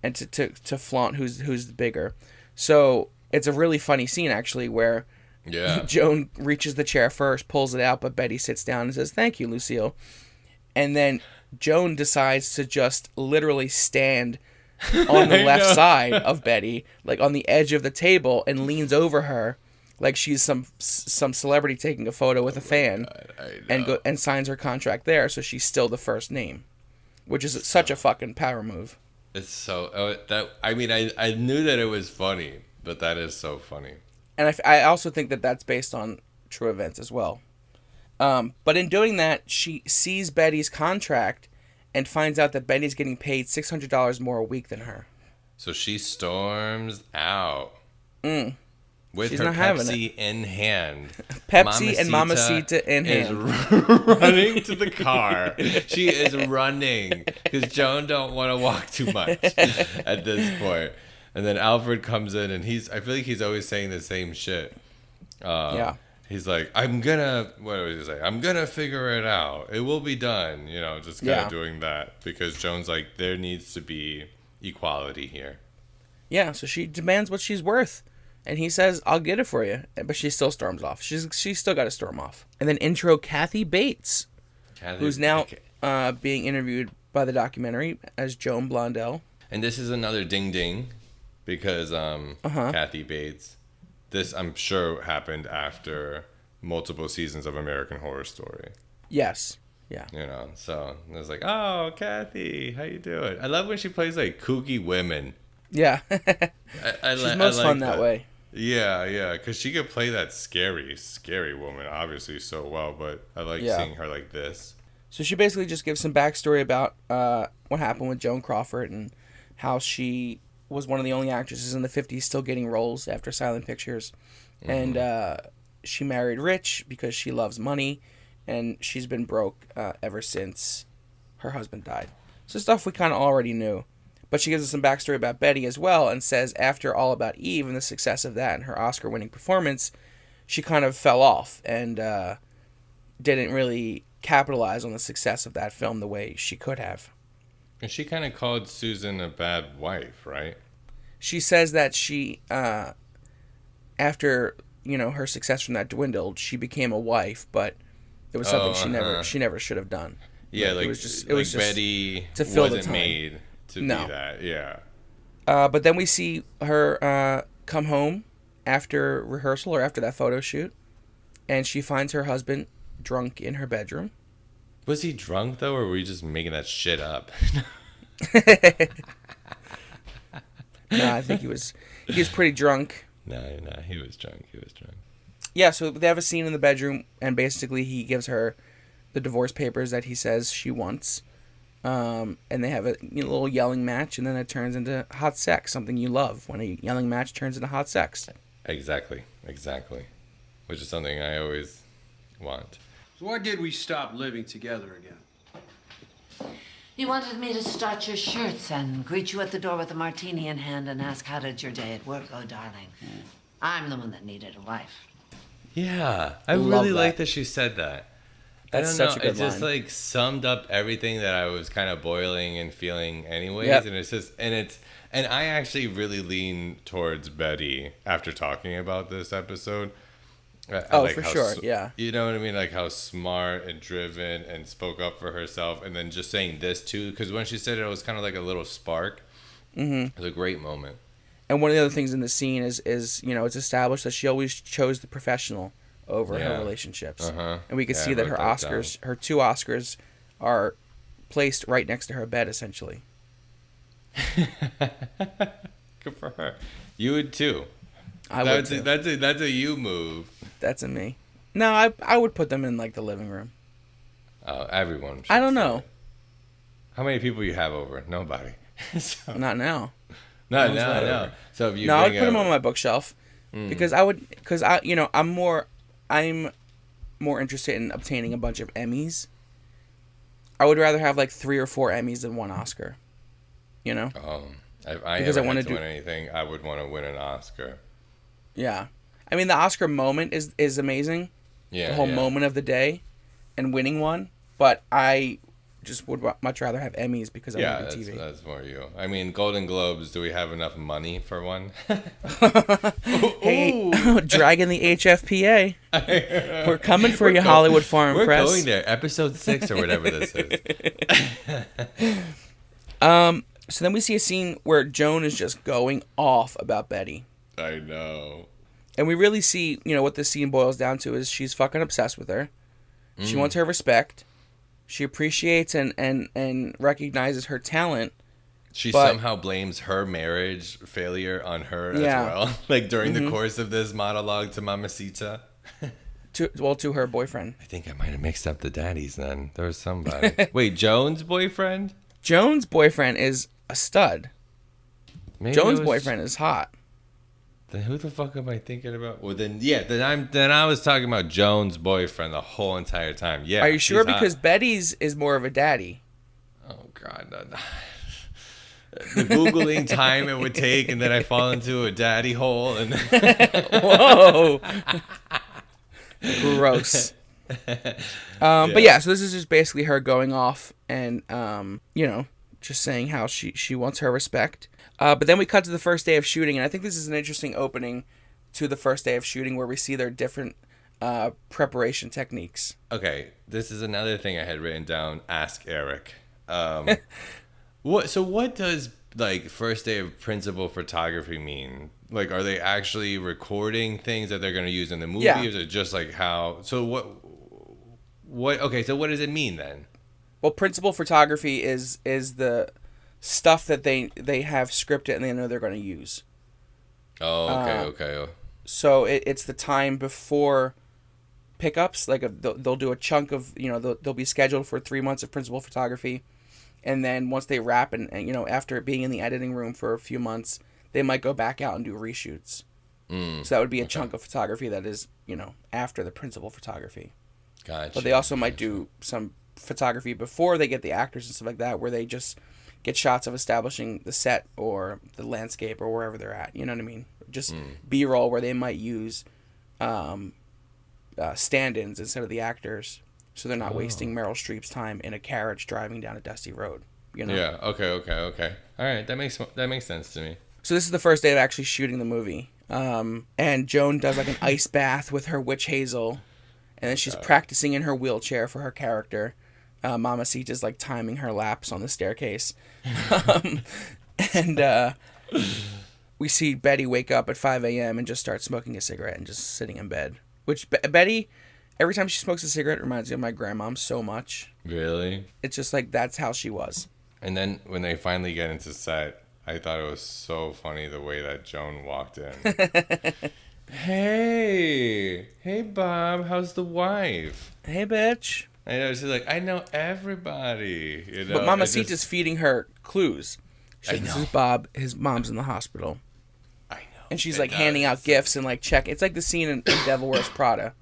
to flaunt who's bigger. So it's a really funny scene actually, where Joan reaches the chair first, pulls it out, but Bette sits down and says, "Thank you, Lucille," and then Joan decides to just literally stand on the left side of Bette, like on the edge of the table, and leans over her. Like she's some celebrity taking a photo with a fan, and signs her contract there, so she's still the first name, which is such a fucking power move. It's so I knew that it was funny, but that is so funny. And I also think that that's based on true events as well. But in doing that, she sees Betty's contract and finds out that Betty's getting paid $600 more a week than her. So she storms out. With She's her not having Pepsi in hand. Pepsi and Mamacita in hand. Is running to the car. She is running because Joan don't want to walk too much at this point. And then Alfred comes in and I feel like he's always saying the same shit. He's like, what was he say? I'm going to figure it out. It will be done. Just kind of doing that because Joan's like, there needs to be equality here. Yeah, so she demands what she's worth. And he says, I'll get it for you. But she still storms off. She's still got to storm off. And then intro Kathy Bates, who's now being interviewed by the documentary as Joan Blondell. And this is another ding-ding because Kathy Bates, this I'm sure happened after multiple seasons of American Horror Story. Yes. Yeah. So it was like, oh, Kathy, how you doing? I love when she plays like kooky women. Yeah. She's most fun that way. Yeah, because she could play that scary woman, obviously, so well, but I like seeing her like this. So she basically just gives some backstory about what happened with Joan Crawford and how she was one of the only actresses in the 50s still getting roles after silent pictures. Mm-hmm. And she married rich because she loves money, and she's been broke ever since her husband died. So stuff we kind of already knew. But she gives us some backstory about Bette as well and says after All About Eve and the success of that and her Oscar-winning performance, she kind of fell off and didn't really capitalize on the success of that film the way she could have. And she kind of called Susan a bad wife, right? She says that she, after her success from that dwindled, she became a wife, but it was something she never should have done. Yeah, it was just Betty to fill wasn't the time. Made to be that. Yeah. But then we see her come home after rehearsal or after that photo shoot, and she finds her husband drunk in her bedroom. Was he drunk though, or were we just making that shit up? No, I think he was pretty drunk. No, he was drunk. Yeah, so they have a scene in the bedroom, and basically he gives her the divorce papers that he says she wants. And they have a little yelling match, and then it turns into hot sex, something you love when a yelling match turns into hot sex. Exactly. Which is something I always want. So why did we stop living together again? You wanted me to start your shirts and greet you at the door with a martini in hand and ask how did your day at work go, darling. I'm the one that needed a wife. Yeah, I really like that she said that. That's such a good line. It just like summed up everything that I was kind of boiling and feeling anyways. Yep. And it's just, and I actually really lean towards Betty after talking about this episode. For sure, yeah. You know what I mean? Like how smart and driven and spoke up for herself. And then just saying this too, because when she said it, it was kind of like a little spark. Mm-hmm. It was a great moment. And one of the other things in the scene is it's established that she always chose the professional over her relationships. And we could see that her Oscars, her 2 Oscars, are placed right next to her bed, essentially. Good for her. You would too. That's a you move. That's a me. No, I would put them in like the living room. Oh, everyone. I don't know. How many people you have over? Nobody. So. Not now. No. So if you I would put them on my bookshelf because I'm more interested in obtaining a bunch of Emmys. I would rather have like 3 or 4 Emmys than 1 Oscar. You know? If I ever had to win anything, I would want to win an Oscar. Yeah. I mean, the Oscar moment is amazing. Yeah. The whole moment of the day and winning one. But I just would much rather have Emmys because I love the TV. That's more you. I mean, Golden Globes, do we have enough money for one? Hey, dragging the HFPA. We're coming for you, Hollywood Foreign Press. We're going there. Episode 6 or whatever this is. So then we see a scene where Joan is just going off about Betty. I know. And we really see, what this scene boils down to is she's fucking obsessed with her. She wants her respect. She appreciates and recognizes her talent. She somehow blames her marriage failure on her as well. Like during the course of this monologue to Mamacita. to her boyfriend. I think I might have mixed up the daddies then. There was somebody. Wait, Joan's boyfriend? Joan's boyfriend is a stud. Maybe Joan's boyfriend is hot. Then who the fuck am I thinking about? Well, then I was talking about Joan's boyfriend the whole entire time. Yeah. Are you sure? Because Betty's is more of a daddy. Oh God. No. The Googling time it would take, and then I fall into a daddy hole. And whoa. Gross. But yeah, so this is just basically her going off and, just saying how she wants her respect. But then we cut to the first day of shooting, and I think this is an interesting opening to the first day of shooting where we see their different preparation techniques. Okay, this is another thing I had written down. Ask Eric. What does like first day of principal photography mean? Like, are they actually recording things that they're going to use in the movie, or is it just like how? So what? Okay, so what does it mean then? Well, principal photography is the stuff that they have scripted and they know they're going to use. Oh, okay. So it's the time before pickups. Like they'll do a chunk of they'll be scheduled for 3 months of principal photography, and then once they wrap and after being in the editing room for a few months, they might go back out and do reshoots. So that would be a chunk of photography that is after the principal photography. Gotcha. But they also might do some photography before they get the actors and stuff like that, where they just get shots of establishing the set or the landscape or wherever they're at. You know what I mean? Just B-roll where they might use stand-ins instead of the actors, so they're not wasting Meryl Streep's time in a carriage driving down a dusty road. Yeah. Okay. All right. That makes sense to me. So this is the first day of actually shooting the movie. And Joan does like an ice bath with her witch hazel, and then she's practicing in her wheelchair for her character. Mamacita's like timing her laps on the staircase. And we see Betty wake up at 5 a.m. and just start smoking a cigarette and just sitting in bed. Which Betty, every time she smokes a cigarette, reminds me of my grandmom so much. Really? It's just like that's how she was. And then when they finally get into set, I thought it was so funny the way that Joan walked in. Hey Bob, how's the wife? Hey bitch. I know, she's like, I know everybody. But Mamacita's feeding her clues. She's like, this is Bob, his mom's in the hospital. I know. And she's like handing out gifts and like check. It's like the scene in Devil Wears Prada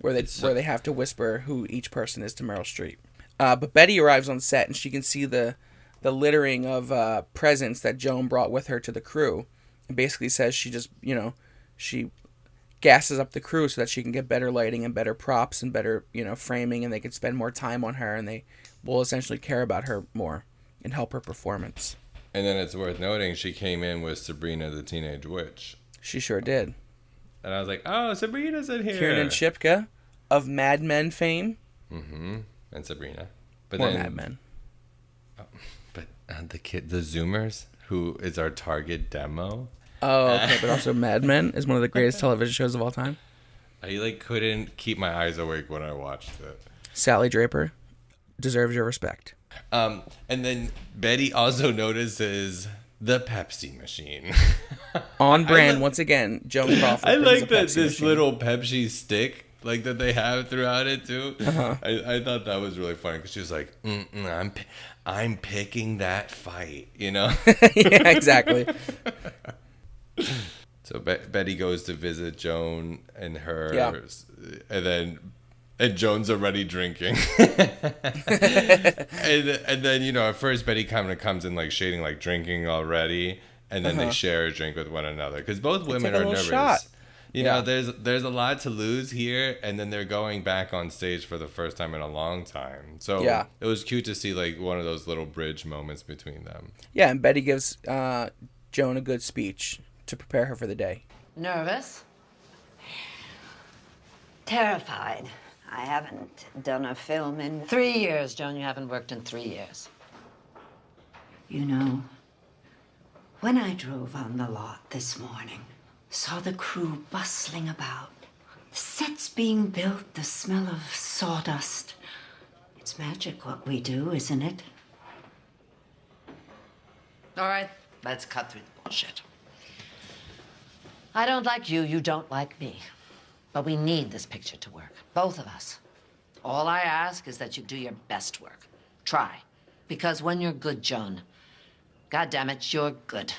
where they have to whisper who each person is to Meryl Streep. But Betty arrives on set and she can see the littering of presents that Joan brought with her to the crew. And basically says she just, she gasses up the crew so that she can get better lighting and better props and better, framing, and they can spend more time on her, and they will essentially care about her more and help her performance. And then it's worth noting she came in with Sabrina the Teenage Witch. She sure did. And I was like, oh, Sabrina's in here. Kiernan Shipka of Mad Men fame. Mm-hmm. And Sabrina. But more Mad Men. Oh, but the Zoomers, who is our target demo. Oh, okay, but also Mad Men is one of the greatest television shows of all time. I couldn't keep my eyes awake when I watched it. Sally Draper deserves your respect. And then Betty also notices the Pepsi machine. On brand once again. Joan Crawford. I like that this little Pepsi stick that they have throughout it too. Uh-huh. I thought that was really funny because she was like, I'm picking that fight, Yeah, exactly. So Betty goes to visit Joan and her, and Joan's already drinking. and then, at first Betty kind of comes in shading drinking already, and then they share a drink with one another because both women are nervous. Shot. There's a lot to lose here, and then they're going back on stage for the first time in a long time. So it was cute to see one of those little bridge moments between them. Yeah, and Betty gives Joan a good speech to prepare her for the day. Nervous? Terrified. I haven't done a film in 3 years, Joan. You haven't worked in 3 years. When I drove on the lot this morning, saw the crew bustling about, the sets being built, the smell of sawdust. It's magic what we do, isn't it? All right, let's cut through the bullshit. I don't like you, you don't like me. But we need this picture to work, both of us. All I ask is that you do your best work. Try. Because when you're good, Joan, God damn it, you're good.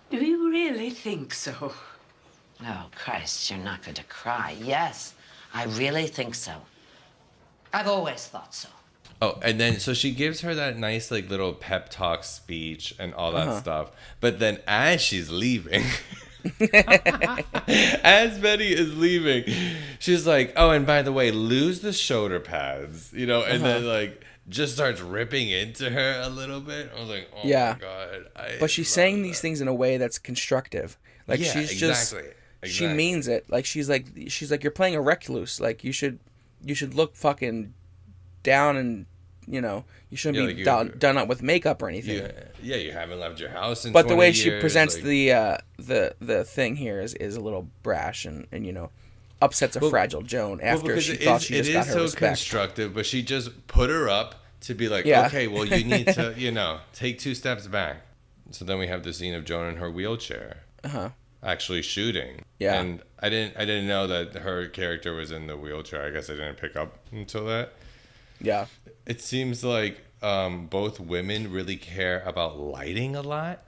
Do you really think so? Oh, Christ, you're not going to cry. Yes, I really think so. I've always thought so. Oh, and then so she gives her that nice little pep talk speech and all that stuff. But then as she's leaving, as Betty is leaving, she's like, oh, and by the way, lose the shoulder pads, and then just starts ripping into her a little bit. I was like, oh my God. But she's saying these things in a way that's constructive. She's just, she means it. She's like, you're playing a recluse. You should look fucking down, and you shouldn't be done up with makeup or anything. Yeah, you haven't left your house in 20 years. But the way she presents the thing here is a little brash and upsets a fragile Joan after she thought she just got her respect. It is so constructive, but she just put her up to be like, okay, well, you need to take 2 steps back. So then we have the scene of Joan in her wheelchair actually shooting. Yeah. And I didn't know that her character was in the wheelchair. I guess I didn't pick up until that. Yeah. It seems like both women really care about lighting a lot.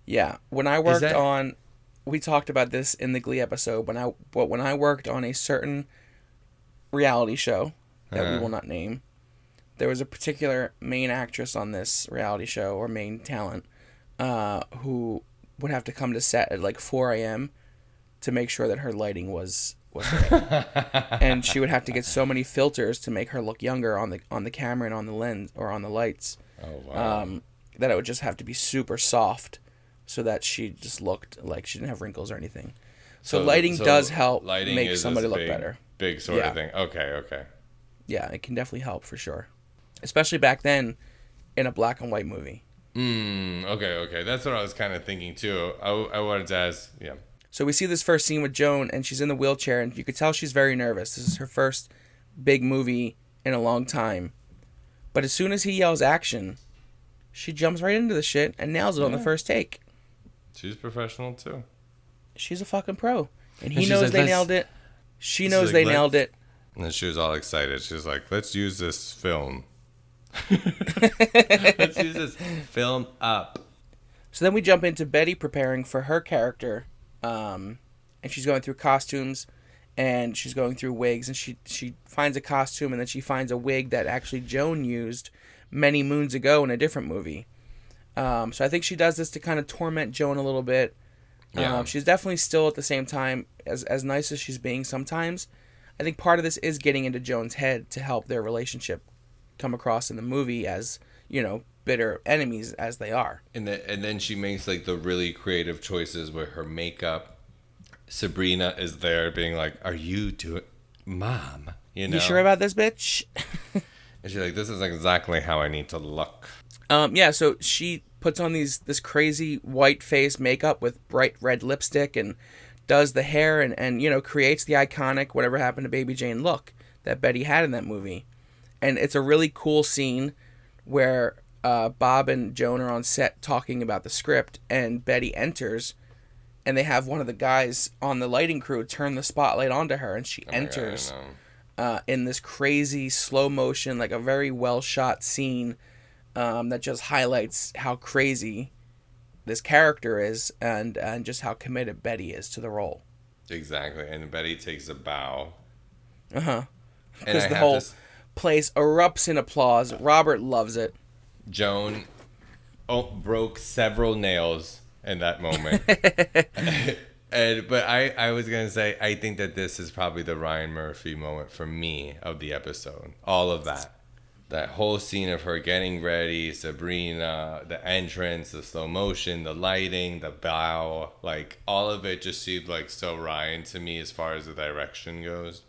Yeah. When I worked on, we talked about this in the Glee episode, when I worked on a certain reality show that we will not name, there was a particular main actress on this reality show, or main talent, who would have to come to set at 4 a.m. to make sure that her lighting was right. And she would have to get so many filters to make her look younger on the camera and on the lens or on the lights. Oh wow! That it would just have to be super soft, so that she just looked like she didn't have wrinkles or anything. So lighting does help make somebody look better. Big sort of thing. Okay. Yeah, it can definitely help for sure, especially back then, in a black and white movie. Okay. That's what I was kind of thinking too. I wanted to ask. Yeah. So we see this first scene with Joan, and she's in the wheelchair, and you could tell she's very nervous. This is her first big movie in a long time. But as soon as he yells action, she jumps right into the shit and nails it on the first take. She's professional, too. She's a fucking pro. And he knows they nailed it. She knows they nailed it. And she was all excited. She was like, let's use this film. Let's use this film up. So then we jump into Betty preparing for her character. And she's going through costumes, and she's going through wigs, and she finds a costume, and then she finds a wig that actually Joan used many moons ago in a different movie. So I think she does this to kind of torment Joan a little bit. Yeah. She's definitely still at the same time, as nice as she's being sometimes, I think part of this is getting into Joan's head to help their relationship come across in the movie as, bitter enemies as they are. And then she makes like the really creative choices with her makeup. Sabrina is there being like, "Are you doing, Mom? You sure about this, bitch?" And she's like, "This is exactly how I need to look." So she puts on this crazy white face makeup with bright red lipstick and does the hair and creates the iconic Whatever Happened to Baby Jane look that Betty had in that movie. And it's a really cool scene where Bob and Joan are on set talking about the script, and Betty enters, and they have one of the guys on the lighting crew turn the spotlight onto her, and she enters in this crazy slow motion, like a very well shot scene that just highlights how crazy this character is and just how committed Betty is to the role. Exactly, and Betty takes a bow. Because the whole place erupts in applause. Robert loves it. Joan broke several nails in that moment. But I was going to say, I think that this is probably the Ryan Murphy moment for me of the episode. All of that. That whole scene of her getting ready, Sabrina, the entrance, the slow motion, the lighting, the bow. Like, all of it just seemed like so Ryan to me as far as the direction goes.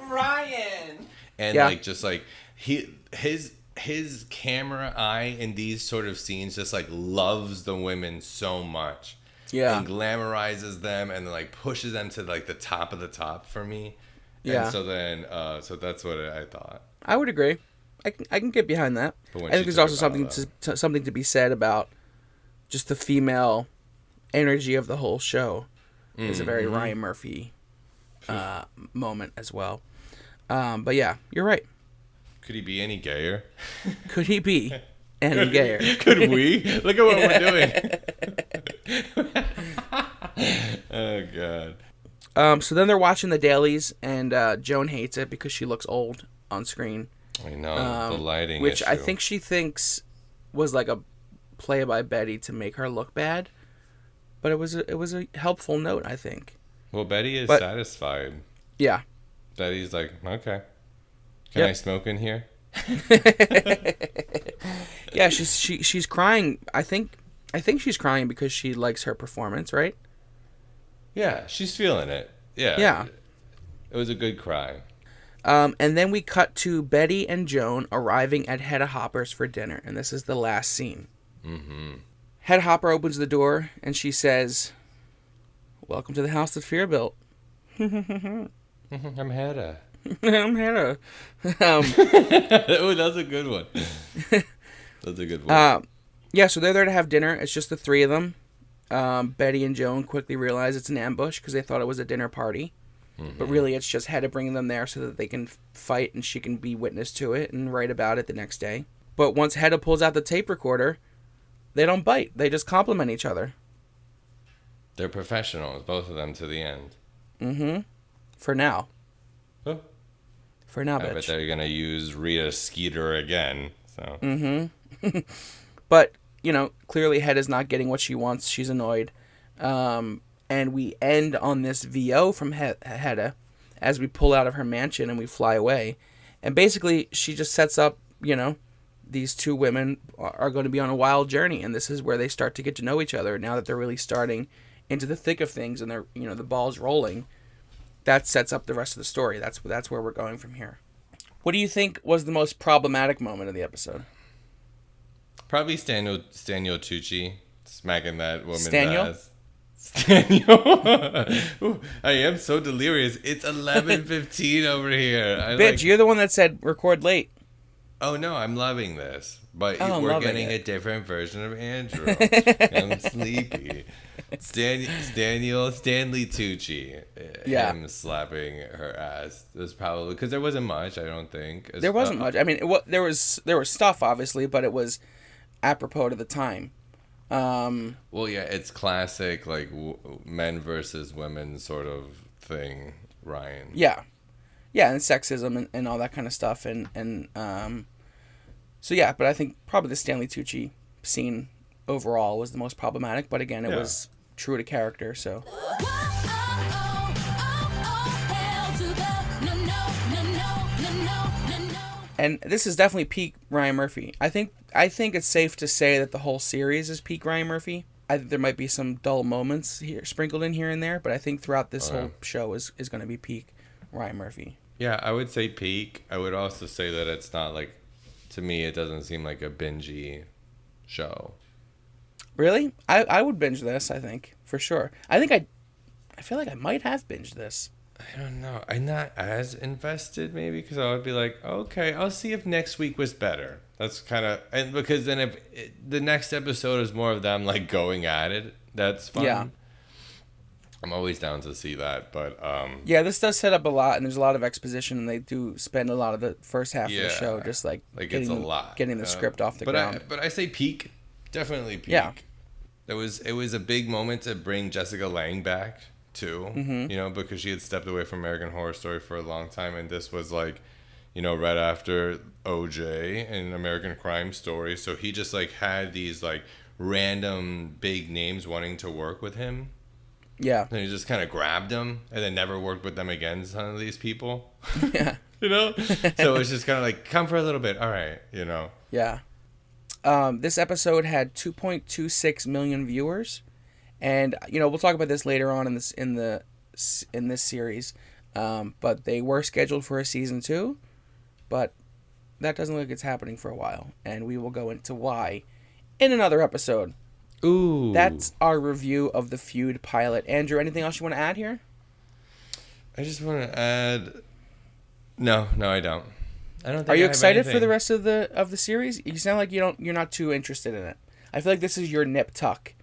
Ryan. And just like his camera eye in these sort of scenes just like loves the women so much. Yeah. And glamorizes them and like pushes them to like the top of the top for me. Yeah. And so then so that's what I thought. I would agree. I can get behind that. I think there's also something to be said about just the female energy of the whole show. Is a very Ryan Murphy moment as well. But yeah, you're right. Could he be any gayer? Could he be any gayer? Could we? Look at what we're doing. Oh, God. So then they're watching the dailies, and Joan hates it because she looks old on screen. I know, the lighting which issue. I think she thinks was like a play by Betty to make her look bad. But it was a helpful note, I think. Well, Betty is satisfied. Yeah. Betty's like, okay. Can I smoke in here? Yeah, she's crying. I think she's crying because she likes her performance, right? Yeah, she's feeling it. Yeah. Yeah. It was a good cry. And then we cut to Betty and Joan arriving at Hedda Hopper's for dinner, and this is the last scene. Hedda Hopper opens the door, and she says, "Welcome to the house that Fear built." I'm Hedda. I'm Hedda. Oh, that's a good one. That's a good one. Yeah, so they're there to have dinner. It's just the three of them. Betty and Joan quickly realize it's an ambush because they thought it was a dinner party. But really, it's just Hedda bringing them there so that they can fight and she can be witness to it and write about it the next day. But once Hedda pulls out the tape recorder, they don't bite. They just compliment each other. They're professionals, both of them, to the end. For now. Oh. For now, I bet they're going to use Rita Skeeter again. So. But, clearly Hedda's not getting what she wants. She's annoyed. And we end on this VO from Hedda as we pull out of her mansion and we fly away. And basically, she just sets up, these two women are going to be on a wild journey. And this is where they start to get to know each other now that they're really starting into the thick of things and they're, the ball's rolling. That sets up the rest of the story. That's where we're going from here. What do you think was the most problematic moment of the episode? Probably Staniel Tucci smacking that woman's Staniel? ass. Staniel. Ooh, I am so delirious. It's 11:15 over here. Bitch, you're the one that said record late. Oh no, I'm loving this. But I'm we're getting a different version of Andrew. I'm sleepy. Stanley Tucci. Him slapping her ass. It was probably because there wasn't much. I don't think there wasn't much. I mean, there was stuff obviously, but it was apropos to the time. Well, yeah, it's classic like men versus women sort of thing, Ryan. Yeah, Yeah, and sexism and all that kind of stuff. And so, yeah, but I think probably the Stanley Tucci scene overall was the most problematic. But again, it was true to character, so... And this is definitely peak Ryan Murphy. I think it's safe to say that the whole series is peak Ryan Murphy. I think there might be some dull moments here sprinkled in here and there, but I think throughout this whole show is going to be peak Ryan Murphy. Yeah, I would say peak. I would also say that it's not like, to me, it doesn't seem like a bingey show. Really? I would binge this, I think, for sure. I feel like I might have binged this. I don't know. I'm not as invested, maybe, because I would be like, okay, I'll see if next week was better. That's kind of... And because then if the next episode is more of them, like, going at it, that's fun. Yeah. I'm always down to see that, but... Yeah, this does set up a lot, and there's a lot of exposition, and they do spend a lot of the first half of the show just, like it's a lot. Getting the script off the ground. But I say peak. Definitely peak. Yeah. It was a big moment to bring Jessica Lange back, too, you know, because she had stepped away from American Horror Story for a long time, and this was like, you know, right after OJ and American Crime Story, so he just like had these like random big names wanting to work with him. Yeah. And he just kind of grabbed them and then never worked with them again, some of these people. Yeah. You know? So it was just kind of like, come for a little bit, all right, you know? Yeah. This episode had 2.26 million viewers. And you know, we'll talk about this later on in this series, but they were scheduled for a season 2, but that doesn't look like it's happening for a while, and we will go into why in another episode. Ooh, that's our review of the Feud pilot. Andrew, anything else you want to add here? I just want to add. No, I don't. I don't. Think Are you excited for the rest of the series? You sound like you're not too interested in it. I feel like this is your nip tuck.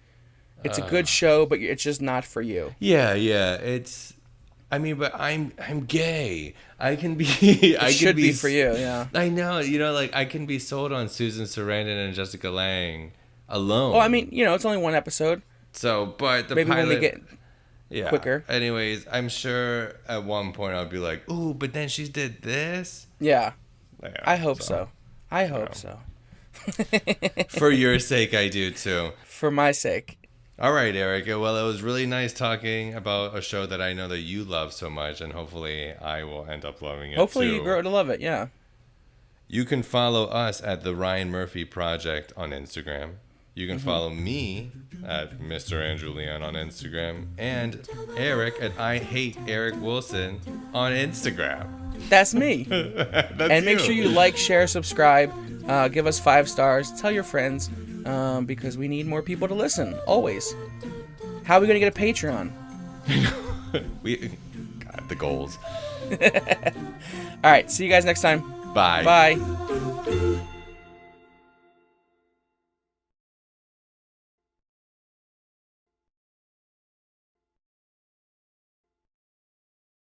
It's a good show, but it's just not for you. Yeah. It's. I mean, but I'm gay. I can be. It should be for you. Yeah. I know. You know, like I can be sold on Susan Sarandon and Jessica Lange alone. Well, I mean, you know, it's only one episode. So, but the maybe pilot, when they get quicker. Anyways, I'm sure at one point I'll be like, "Ooh, but then she did this." Yeah. I hope so. I hope so. For your sake, I do too. For my sake. All right, Erica. Well, it was really nice talking about a show that I know that you love so much, and hopefully I will end up loving it Hopefully too. You grow to love it, yeah. You can follow us at the Ryan Murphy Project on Instagram. You can follow me at Mr. Andrew Leon on Instagram, and Eric at I Hate Eric Wilson on Instagram. That's me. And make sure you like, share, subscribe, give us 5 stars, tell your friends, because we need more people to listen, always. How are we going to get a Patreon? God, the goals. All right, see you guys next time. Bye. Bye.